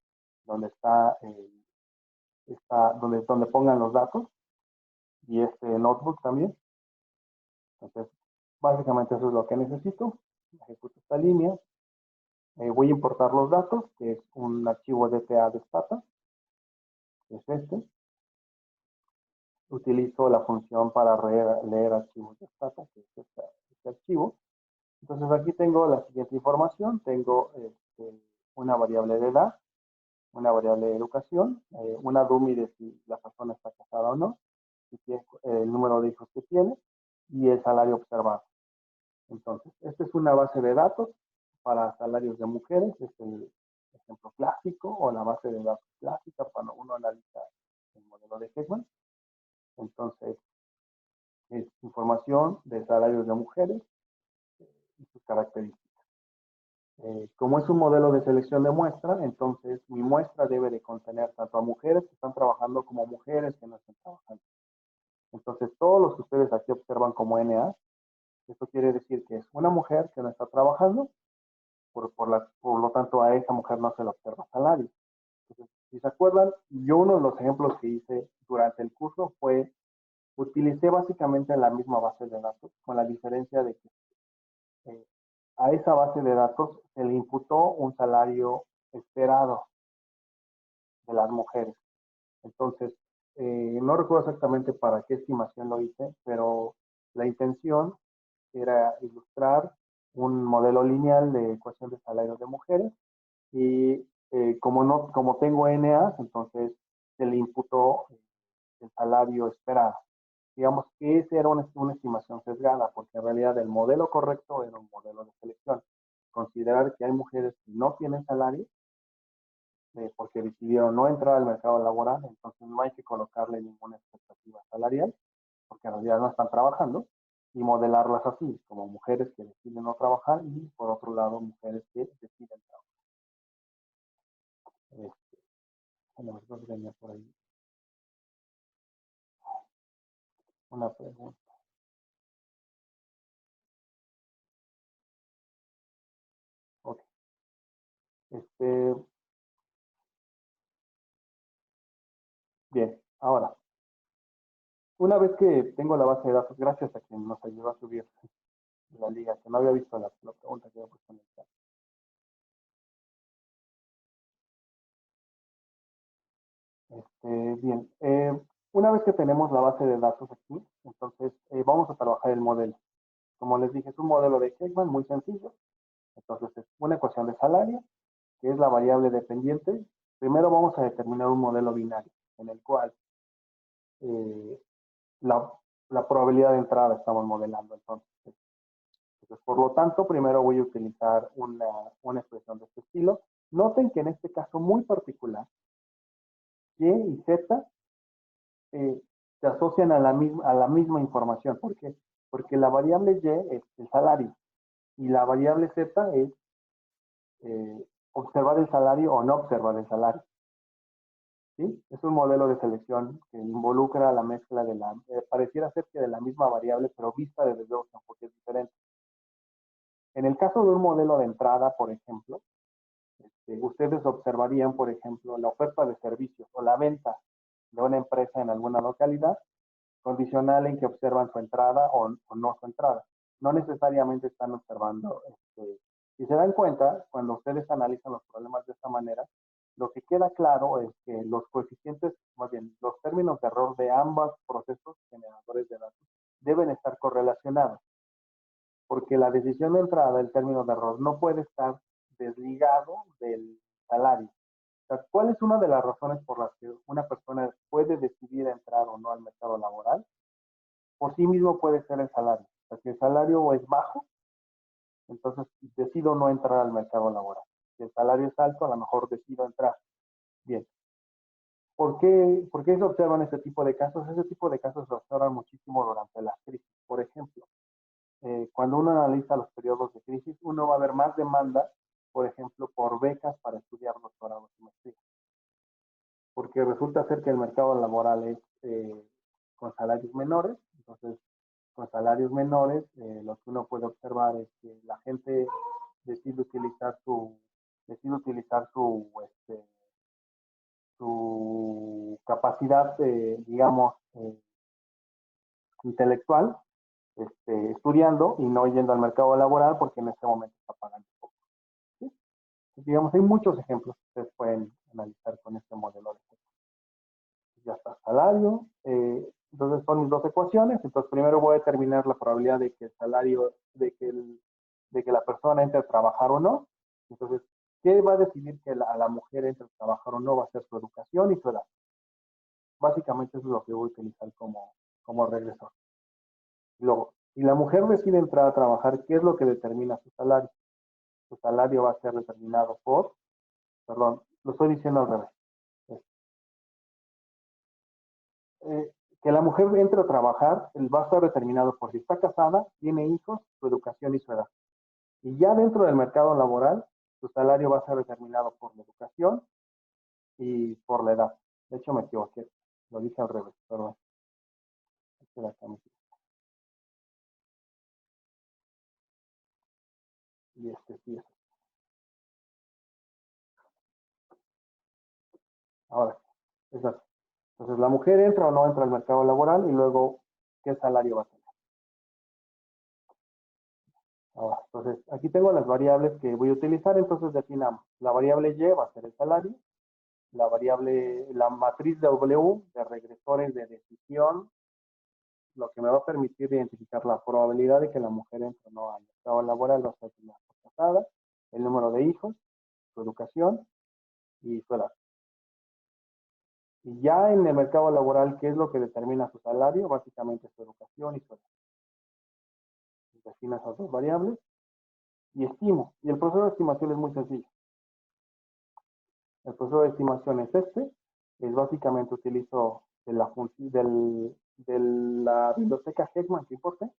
donde donde pongan los datos, y este notebook también. Entonces, básicamente eso es lo que necesito. Ejecuto esta línea. Voy a importar los datos, que es un archivo DTA de Stata, que es este. Utilizo la función para leer archivos de Stata, que es este archivo. Entonces aquí tengo la siguiente información. Tengo una variable de edad, una variable de educación, una dummy de si la persona está casada o no, el número de hijos que tiene y el salario observado. Entonces, esta es una base de datos para salarios de mujeres, es el ejemplo clásico o la base de datos clásica cuando uno analiza el modelo de Heckman. Entonces, es información de salarios de mujeres, y sus características. Como es un modelo de selección de muestra, entonces mi muestra debe de contener tanto a mujeres que están trabajando como mujeres que no están trabajando. Entonces, todos los que ustedes aquí observan como NA, esto quiere decir que es una mujer que no está trabajando, por lo tanto a esa mujer no se le observa salario. Entonces, si se acuerdan, yo uno de los ejemplos que hice durante el curso fue, utilicé básicamente la misma base de datos, con la diferencia de que eh, a esa base de datos se le imputó un salario esperado de las mujeres. Entonces, no recuerdo exactamente para qué estimación lo hice, pero la intención era ilustrar un modelo lineal de ecuación de salarios de mujeres y como tengo NAs, entonces se le imputó el salario esperado. Digamos que esa era una estimación sesgada, porque en realidad el modelo correcto era un modelo de selección. Considerar que hay mujeres que no tienen salario porque decidieron no entrar al mercado laboral, entonces no hay que colocarle ninguna expectativa salarial, porque en realidad no están trabajando, y modelarlas así, como mujeres que deciden no trabajar y por otro lado mujeres que deciden trabajar. Bueno, venía por ahí una pregunta. Ok. Bien, ahora, una vez que tengo la base de datos, gracias a quien nos ayudó a subir la liga, que no había visto la pregunta que había puesto en el chat. Bien, una vez que tenemos la base de datos aquí, entonces vamos a trabajar el modelo. Como les dije, es un modelo de Heckman muy sencillo. Entonces es una ecuación de salario, que es la variable dependiente. Primero vamos a determinar un modelo binario, en el cual eh, la, la probabilidad de entrada estamos modelando. Entonces, por lo tanto, primero voy a utilizar una expresión de este estilo. Noten que en este caso muy particular, Y y Z eh, se asocian a la misma información. ¿Por qué? Porque la variable Y es el salario y la variable Z es observar el salario o no observar el salario. ¿Sí? Es un modelo de selección que involucra la mezcla pareciera ser que de la misma variable, pero vista desde dos enfoques diferentes. En el caso de un modelo de entrada, por ejemplo, ustedes observarían, por ejemplo, la oferta de servicios o la venta de una empresa en alguna localidad, condicional en que observan su entrada o no su entrada. No necesariamente están observando. Si se dan cuenta, cuando ustedes analizan los problemas de esta manera, lo que queda claro es que los coeficientes, más bien, los términos de error de ambos procesos generadores de datos deben estar correlacionados, porque la decisión de entrada, el término de error, no puede estar desligado del salario. O sea, ¿cuál es una de las razones por las que una persona puede decidir entrar o no al mercado laboral? Por sí mismo puede ser el salario. O sea, si el salario es bajo, entonces decido no entrar al mercado laboral. Si el salario es alto, a lo mejor decido entrar. Bien. ¿Por qué se observan este tipo de casos? Este tipo de casos se observan muchísimo durante las crisis. Por ejemplo, cuando uno analiza los periodos de crisis, uno va a ver más demanda, por ejemplo, por becas para estudiar doctorados y maestrías. Porque resulta ser que el mercado laboral es con salarios menores, entonces con salarios menores, lo que uno puede observar es que la gente decide utilizar decide utilizar su capacidad, digamos, intelectual, estudiando y no yendo al mercado laboral porque en este momento está pagando poco. ¿Sí? Digamos, hay muchos ejemplos que ustedes pueden analizar con este modelo de ya está, salario. Entonces son mis dos ecuaciones. Entonces primero voy a determinar la probabilidad de que el salario, de que la persona entre a trabajar o no. Entonces, ¿qué va a decidir que a la mujer entre a trabajar o no? Va a ser su educación y su edad. Básicamente eso es lo que voy a utilizar como regresor. Luego, si la mujer decide entrar a trabajar, ¿qué es lo que determina su salario? Su salario va a ser determinado perdón, lo estoy diciendo al revés. Eh, que la mujer entre a trabajar, va a estar determinado por si está casada, tiene hijos, su educación y su edad. Y ya dentro del mercado laboral, su salario va a ser determinado por la educación y por la edad. De hecho, me equivoqué, lo dije al revés, perdón. Y sí, eso. Ahora, exacto. Entonces, la mujer entra o no entra al mercado laboral y luego, ¿qué salario va a tener? Ahora, entonces, aquí tengo las variables que voy a utilizar, entonces definamos. La variable Y va a ser el salario, la matriz de W de regresores de decisión, lo que me va a permitir identificar la probabilidad de que la mujer entre o no al mercado laboral, va a ser la casada, el número de hijos, su educación y su edad. Y ya en el mercado laboral, ¿qué es lo que determina su salario? Básicamente su educación y su edad. Defino esas dos variables y estimo. Y el proceso de estimación es muy sencillo. El proceso de estimación es es básicamente utilizo de la biblioteca Heckman, que importe,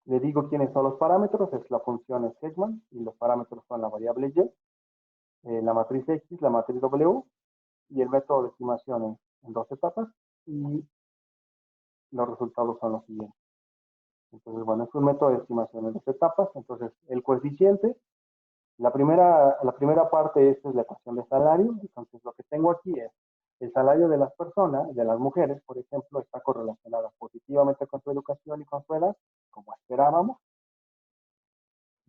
le digo quiénes son los parámetros, es la función es Heckman y los parámetros son la variable Y, la matriz X, la matriz W y el método de estimación en dos etapas y los resultados son los siguientes. Entonces, bueno, es un método de estimación en dos etapas. Entonces, el coeficiente, la primera parte esta es la ecuación de salario. Entonces, lo que tengo aquí es el salario de las personas, de las mujeres, por ejemplo, está correlacionada positivamente con su educación y con su edad, como esperábamos.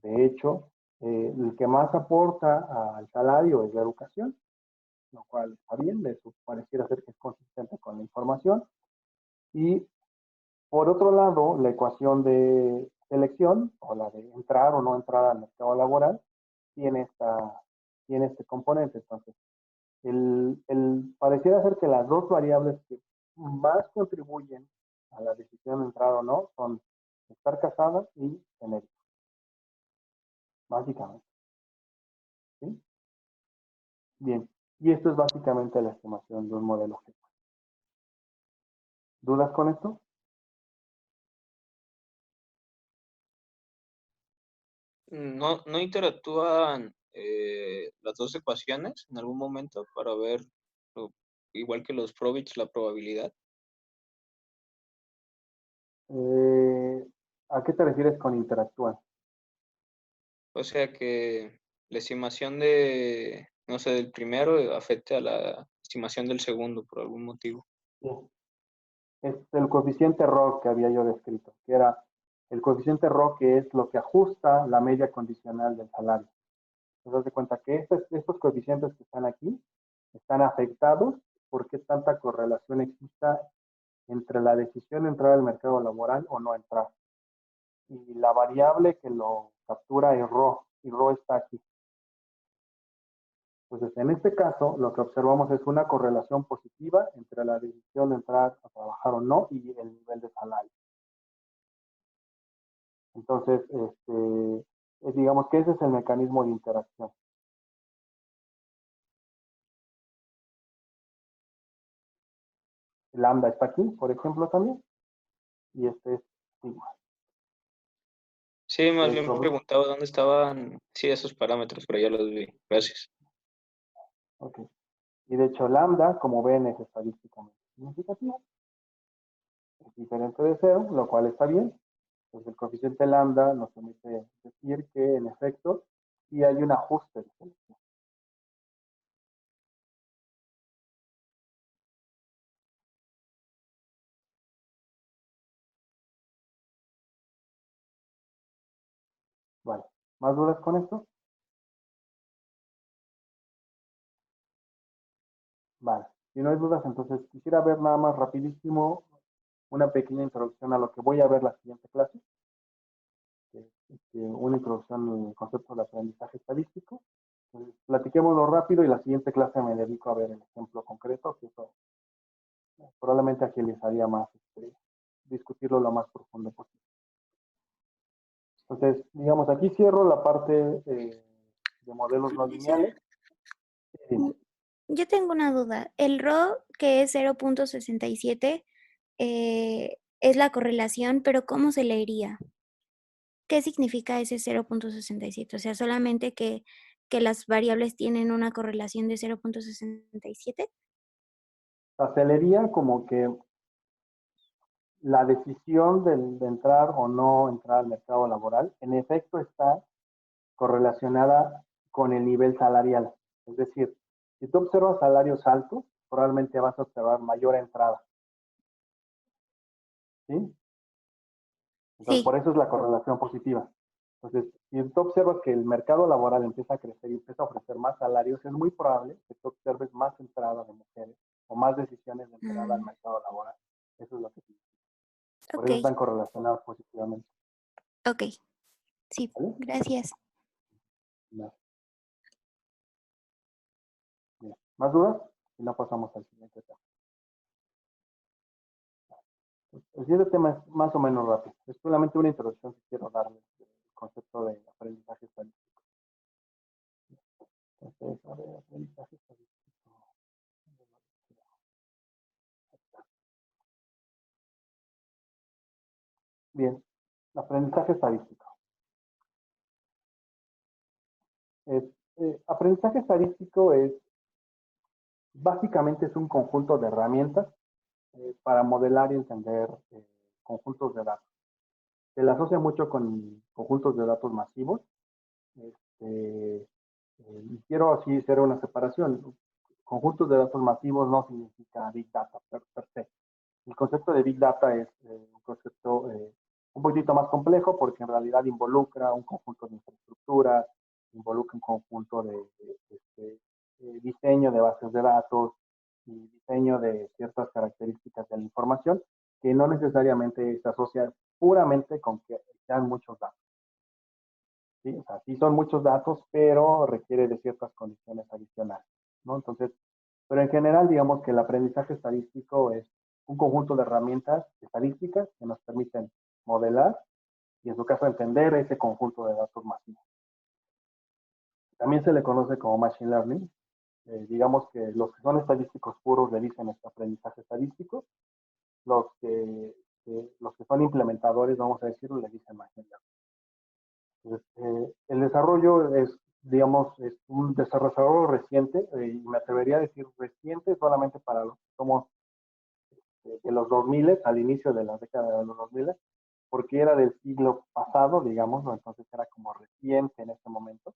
De hecho, el que más aporta al salario es la educación, lo cual está bien, eso pareciera ser que es consistente con la información. Y por otro lado, la ecuación de selección, o la de entrar o no entrar al mercado laboral, tiene, tiene este componente. Entonces, pareciera ser que las dos variables que más contribuyen a la decisión de entrar o no son estar casada y tener hijos, básicamente. ¿Sí? Bien, y esto es básicamente la estimación de un modelo G. ¿Dudas con esto? No interactúan las dos ecuaciones en algún momento para ver, igual que los probits, la probabilidad. ¿A qué te refieres con interactúan? O sea que la estimación de, no sé, del primero afecte a la estimación del segundo por algún motivo. Sí. Es el coeficiente RO que había yo descrito, que era el coeficiente RO que es lo que ajusta la media condicional del salario. Entonces, de cuenta que estos coeficientes que están aquí están afectados por qué tanta correlación exista entre la decisión de entrar al mercado laboral o no entrar. Y la variable que lo captura es RO, y RO está aquí. Entonces, en este caso, lo que observamos es una correlación positiva entre la decisión de entrar a trabajar o no y el nivel de salario. Entonces, digamos que ese es el mecanismo de interacción. Lambda está aquí, por ejemplo, también, y este es sigma. Sí, más De bien me hecho, preguntaba dónde estaban, sí, esos parámetros, pero ya los vi. Gracias. okay. Y de hecho, lambda, como ven, es estadísticamente significativo. Es diferente de cero, lo cual está bien. Entonces, el coeficiente lambda nos permite decir que, en efecto, sí hay un ajuste de selección. Vale. ¿Más dudas con esto? Vale. Si no hay dudas, entonces quisiera ver nada más rapidísimo una pequeña introducción a lo que voy a ver la siguiente clase. Una introducción al concepto del aprendizaje estadístico. Platiquémoslo rápido y la siguiente clase me dedico a ver el ejemplo concreto, que eso probablemente agilizaría más discutirlo lo más profundo posible. Entonces, digamos, aquí cierro la parte de modelos no Profesor, lineales. yo tengo una duda. El RO, que es 0.67, es la correlación, pero ¿cómo se leería? ¿qué significa ese 0.67? O sea, solamente que las variables tienen una correlación de 0.67. O sea, se leería como que la decisión de entrar o no entrar al mercado laboral, en efecto está correlacionada con el nivel salarial. Es decir, si tú observas salarios altos, probablemente vas a observar mayor entrada. ¿Sí? Entonces, Sí. por eso es la correlación positiva. Entonces, si tú observas que el mercado laboral empieza a crecer y empieza a ofrecer más salarios, es muy probable que tú observes más entrada de mujeres o más decisiones de entrada al Mm, mercado laboral. Eso es lo que significa. Por ok, eso están correlacionados positivamente. ok. Sí, ¿Vale? gracias. No. Bien. ¿Más dudas? Si no, pasamos al siguiente tema. El siguiente tema es más o menos rápido. Es solamente una introducción que quiero darles del concepto de aprendizaje estadístico. Entonces, a ver, aprendizaje estadístico. Bien, aprendizaje estadístico. Es, aprendizaje estadístico es, básicamente es un conjunto de herramientas para modelar y entender conjuntos de datos. Se le asocia mucho con conjuntos de datos masivos. Y quiero así hacer una separación. Conjuntos de datos masivos no significa Big Data per se. El concepto de Big Data es un concepto un poquito más complejo porque en realidad involucra un conjunto de infraestructura, involucra un conjunto de diseño de bases de datos y diseño de ciertas características de la información que no necesariamente se asocia puramente con que sean muchos datos. ¿Sí? O sea, sí son muchos datos, pero requiere de ciertas condiciones adicionales, ¿no? Entonces, pero en general, digamos que el aprendizaje estadístico es un conjunto de herramientas estadísticas que nos permiten modelar y en su caso entender ese conjunto de datos masivos. También se le conoce como machine learning. Digamos que los que son estadísticos puros le dicen este aprendizaje estadístico. Los que son implementadores, vamos a decirlo, le dicen machine learning. Entonces, el desarrollo es, digamos, es un desarrollo reciente, y me atrevería a decir reciente solamente para los que somos de los 2000, al inicio de la década de los 2000, porque era del siglo pasado, digamos, ¿no? Entonces era como reciente en este momento,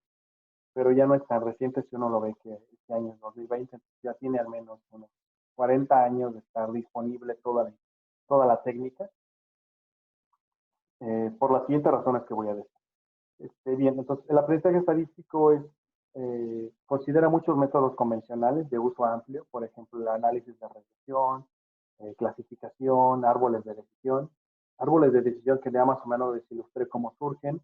pero ya no es tan reciente si uno lo ve que este año es 2020, ya tiene al menos unos 40 años de estar disponible toda la técnica, por las siguientes razones que voy a decir. Bien, entonces el aprendizaje estadístico considera muchos métodos convencionales de uso amplio, por ejemplo, el análisis de regresión, clasificación, árboles de decisión. Árboles de decisión que ya más o menos les ilustré cómo surgen.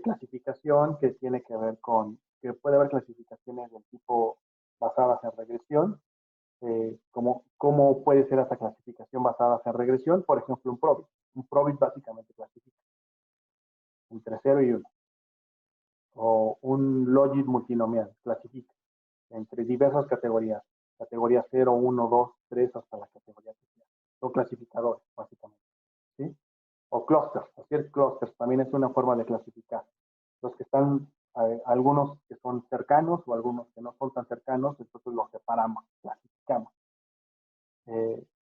Clasificación que tiene que ver con, que puede haber clasificaciones del tipo basadas en regresión. ¿Cómo puede ser esa clasificación basada en regresión? Por ejemplo, un Probit. Un Probit básicamente clasifica entre 0 y 1. O un logit multinomial, clasifica entre diversas categorías, categoría 0, 1, 2, 3, hasta la categoría que sea. Son clasificadores, básicamente. ¿Sí? O clusters, hacer clusters también es una forma de clasificar. Los que están, algunos que son cercanos o algunos que no son tan cercanos, entonces los separamos, clasificamos.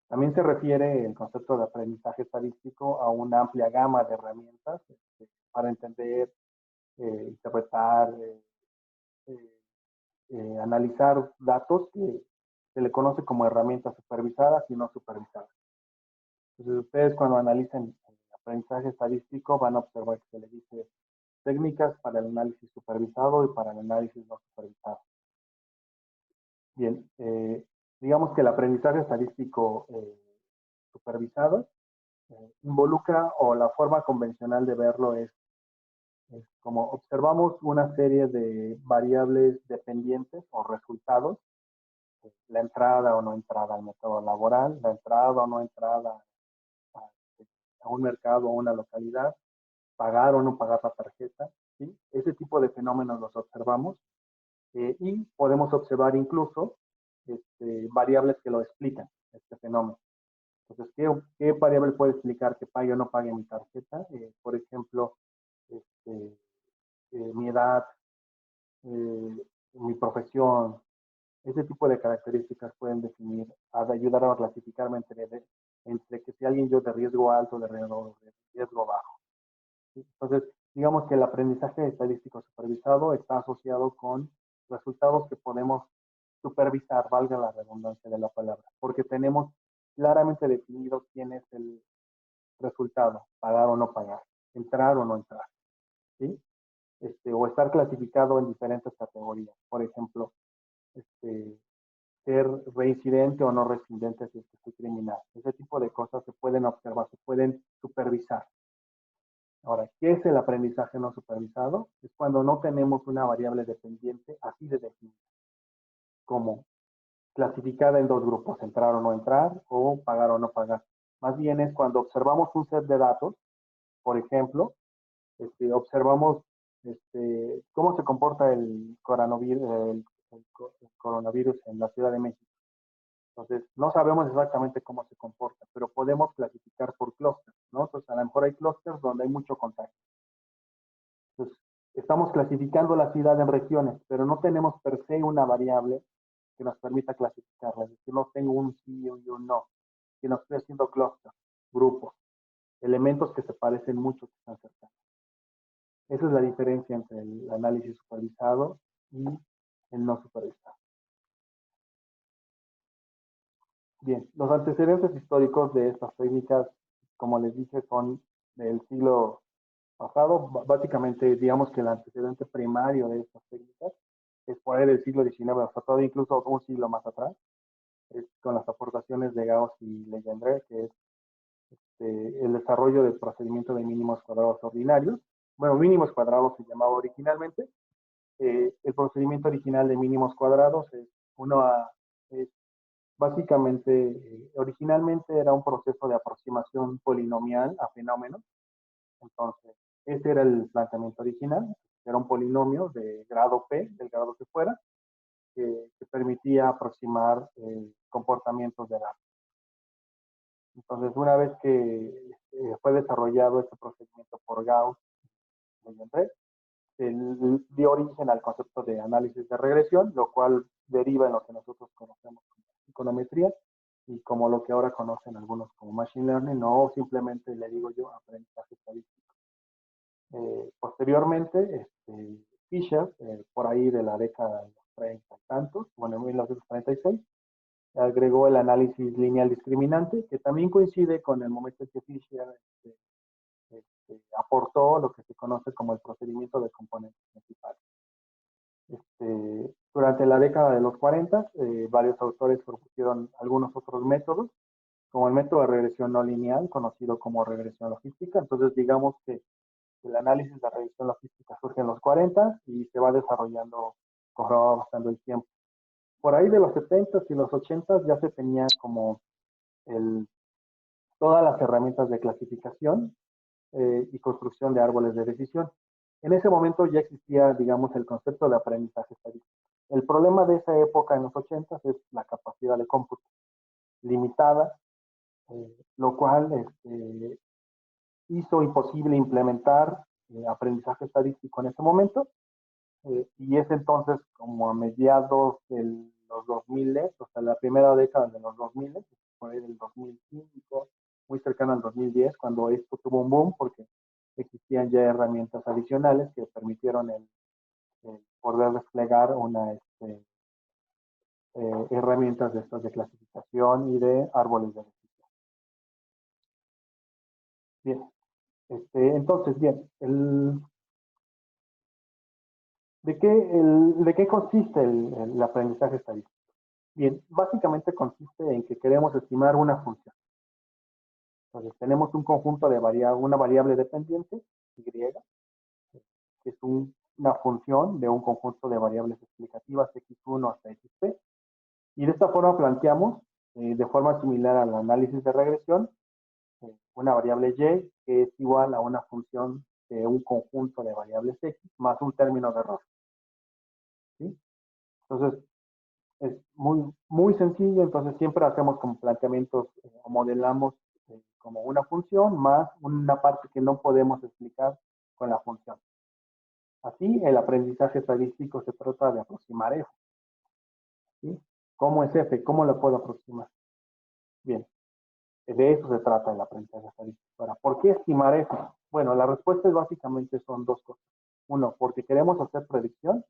También se refiere el concepto de aprendizaje estadístico a una amplia gama de herramientas para entender, interpretar, analizar datos que se le conoce como herramientas supervisadas y no supervisadas. Entonces, ustedes cuando analicen el aprendizaje estadístico van a observar que se le dice técnicas para el análisis supervisado y para el análisis no supervisado. Bien, digamos que el aprendizaje estadístico supervisado involucra, o la forma convencional de verlo es como observamos una serie de variables dependientes o resultados, la entrada o no entrada al mercado laboral, la entrada o no entrada a, a un mercado o una localidad, pagar o no pagar la tarjeta, ¿sí? Ese tipo de fenómenos los observamos, y podemos observar incluso variables que lo explican, este fenómeno. Entonces, ¿qué variable puede explicar que pague o no pague mi tarjeta? Por ejemplo, mi edad, mi profesión, ese tipo de características pueden definir, ayudar a clasificarme entre que si alguien yo de riesgo alto, de riesgo bajo. ¿Sí? Entonces, digamos que el aprendizaje estadístico supervisado está asociado con resultados que podemos supervisar, valga la redundancia de la palabra, porque tenemos claramente definido quién es el resultado, pagar o no pagar, entrar o no entrar, ¿sí? O estar clasificado en diferentes categorías. Por ejemplo, ser reincidente o no reincidente si es que soy criminal. Ese tipo de cosas se pueden observar, se pueden supervisar. Ahora, ¿qué es el aprendizaje no supervisado? Es cuando no tenemos una variable dependiente así de definida, como clasificada en dos grupos, entrar o no entrar, o pagar o no pagar. Más bien es cuando observamos un set de datos, por ejemplo, observamos cómo se comporta el coronavirus en la Ciudad de México. Entonces, no sabemos exactamente cómo se comporta, pero podemos clasificar por clústeres, ¿no? Entonces, a lo mejor hay clústeres donde hay mucho contacto. Entonces, estamos clasificando la ciudad en regiones, pero no tenemos per se una variable que nos permita clasificarla. Es decir, no tengo un sí y un no, sino estoy haciendo clústeres, grupos, elementos que se parecen mucho, que están cercanos. Esa es la diferencia entre el análisis supervisado y el no supervisado. Bien, los antecedentes históricos de estas técnicas, como les dije, son del siglo pasado. Básicamente, digamos que el antecedente primario de estas técnicas es por ahí del siglo XIX, hasta todo incluso un siglo más atrás, con las aportaciones de Gauss y Legendre, que es el desarrollo del procedimiento de mínimos cuadrados ordinarios. Bueno, mínimos cuadrados se llamaba originalmente. El procedimiento original de mínimos cuadrados es básicamente, originalmente era un proceso de aproximación polinomial a fenómenos. Entonces, ese era el planteamiento original. Era un polinomio de grado P, del grado que fuera, que permitía aproximar comportamientos de datos. Entonces, una vez que fue desarrollado este procedimiento por Gauss y Legendre, dio origen al concepto de análisis de regresión, lo cual deriva en lo que nosotros conocemos como econometría y como lo que ahora conocen algunos como machine learning, o simplemente le digo yo aprendizaje estadístico. Posteriormente, Fisher, por ahí de la década de los 30 y tantos, bueno, en 1936, agregó el análisis lineal discriminante, que también coincide con el momento en que Fisher aportó lo que se conoce como el procedimiento de componentes principales. Durante la década de los 40, varios autores propusieron algunos otros métodos, como el método de regresión no lineal, conocido como regresión logística. Entonces, digamos que el análisis de regresión logística surge en los 40 y se va desarrollando, va bastante el tiempo. Por ahí de los 70s y los 80s ya se tenía como todas las herramientas de clasificación y construcción de árboles de decisión. En ese momento ya existía, digamos, el concepto de aprendizaje estadístico. El problema de esa época en los 80s es la capacidad de cómputo limitada, lo cual hizo imposible implementar aprendizaje estadístico en ese momento, y es entonces como a mediados de los 2000, o sea, la primera década de los 2000, por ahí del 2005, muy cercano al 2010, cuando esto tuvo un boom, porque existían ya herramientas adicionales que permitieron el poder desplegar herramientas de estas de clasificación y de árboles de decisión. Bien, entonces, bien, ¿de qué consiste el aprendizaje estadístico? Bien, básicamente consiste en que queremos estimar una función. Entonces, tenemos un conjunto de una variable dependiente, y, que es una función de un conjunto de variables explicativas x1 hasta xp. Y de esta forma planteamos, de forma similar al análisis de regresión, una variable y que es igual a una función de un conjunto de variables x más un término de error. ¿Sí? Entonces, es muy, muy sencillo. Entonces, siempre hacemos como planteamientos o modelamos como una función más una parte que no podemos explicar con la función. Así, el aprendizaje estadístico se trata de aproximar F. ¿Sí? ¿Cómo es F? ¿Cómo lo puedo aproximar? Bien, de eso se trata el aprendizaje estadístico. Ahora, ¿por qué estimar F? Bueno, la respuesta básicamente son dos cosas. Uno, porque queremos hacer predicción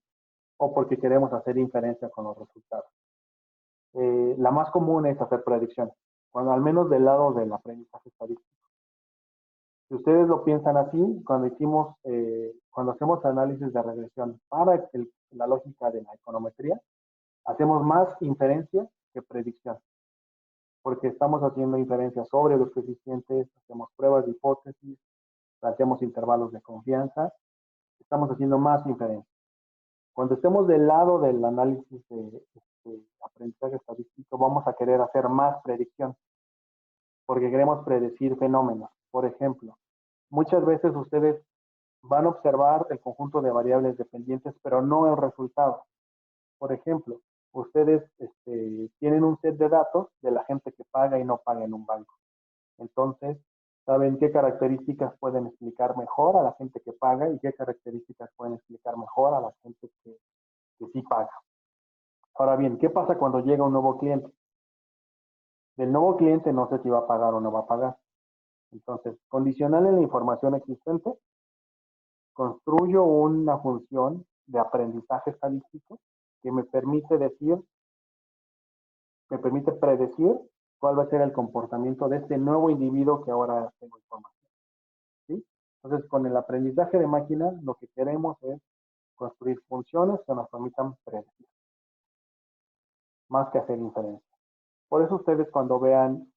o porque queremos hacer inferencia con los resultados. La más común es hacer predicción, cuando al menos del lado del aprendizaje estadístico. Si ustedes lo piensan así, cuando hacemos análisis de regresión para la lógica de la econometría, hacemos más inferencia que predicción, porque estamos haciendo inferencias sobre los coeficientes, hacemos pruebas de hipótesis, planteamos intervalos de confianza, estamos haciendo más inferencia. Cuando estemos del lado del análisis de aprendizaje estadístico, vamos a querer hacer más predicción, porque queremos predecir fenómenos. Por ejemplo, muchas veces ustedes van a observar el conjunto de variables dependientes, pero no el resultado. Por ejemplo, ustedes tienen un set de datos de la gente que paga y no paga en un banco. Entonces, saben qué características pueden explicar mejor a la gente que paga y qué características pueden explicar mejor a la gente que sí paga. Ahora bien, ¿qué pasa cuando llega un nuevo cliente? Del nuevo cliente no sé si va a pagar o no va a pagar. Entonces, condicional en la información existente, construyo una función de aprendizaje estadístico que me permite predecir cuál va a ser el comportamiento de este nuevo individuo que ahora tengo información. ¿Sí? Entonces, con el aprendizaje de máquina, lo que queremos es construir funciones que nos permitan predecir, más que hacer inferencia. Por eso ustedes cuando vean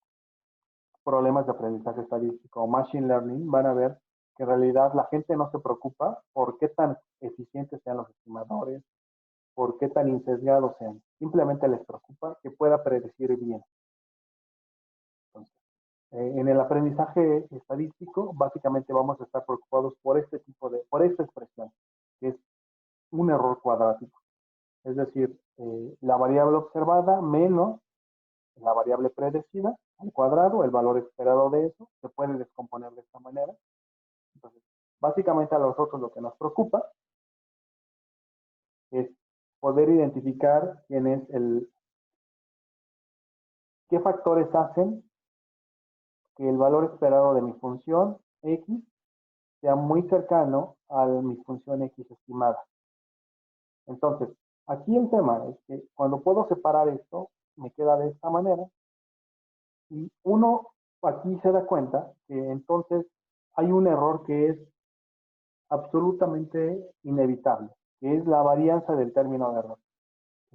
problemas de aprendizaje estadístico o machine learning, van a ver que en realidad la gente no se preocupa por qué tan eficientes sean los estimadores, por qué tan insesgados sean. Simplemente les preocupa que pueda predecir bien. Entonces, en el aprendizaje estadístico, básicamente vamos a estar preocupados por por esta expresión, que es un error cuadrático. Es decir, la variable observada menos la variable predecida al cuadrado, el valor esperado de eso, se puede descomponer de esta manera. Entonces, básicamente a nosotros lo que nos preocupa es poder identificar qué factores hacen que el valor esperado de mi función X sea muy cercano a mi función X estimada. Entonces, aquí el tema es que cuando puedo separar esto, me queda de esta manera, y uno aquí se da cuenta que entonces hay un error que es absolutamente inevitable, que es la varianza del término de error.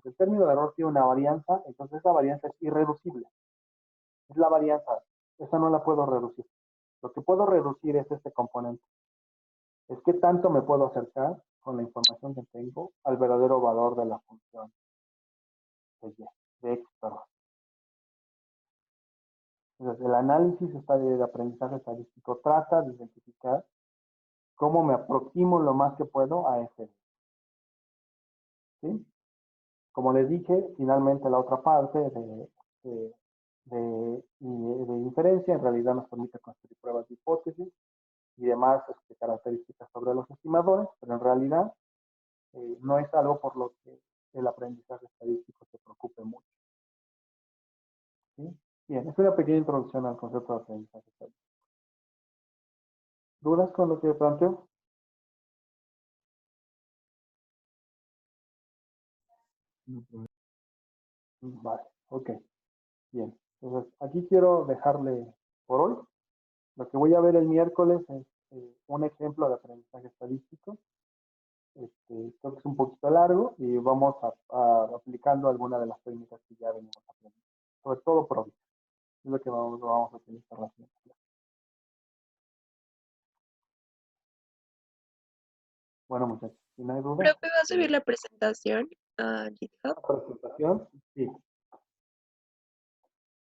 Si el término de error tiene una varianza, entonces esa varianza es irreducible. Es la varianza, esa no la puedo reducir. Lo que puedo reducir es este componente. Es qué tanto me puedo acercar con la información que tengo al verdadero valor de la función de Y, de X, perdón. Entonces, el análisis de aprendizaje estadístico trata de identificar cómo me aproximo lo más que puedo a ese. ¿Sí? Como les dije, finalmente la otra parte de inferencia en realidad nos permite construir pruebas de hipótesis y demás características sobre los estimadores, pero en realidad no es algo por lo que el aprendizaje estadístico se preocupe mucho. ¿Sí? Bien, es una pequeña introducción al concepto de aprendizaje estadístico. ¿Dudas con lo que planteo? Vale, ok. Bien, entonces aquí quiero dejarle por hoy. Lo que voy a ver el miércoles es un ejemplo de aprendizaje estadístico. Creo que es un poquito largo y vamos aplicando algunas de las técnicas que ya venimos aprendiendo. Sobre todo Provis. Es lo que vamos a utilizar la siguiente clase. Bueno, muchachos, si no hay duda. ¿Profe va a subir la presentación a GitHub? La presentación, sí.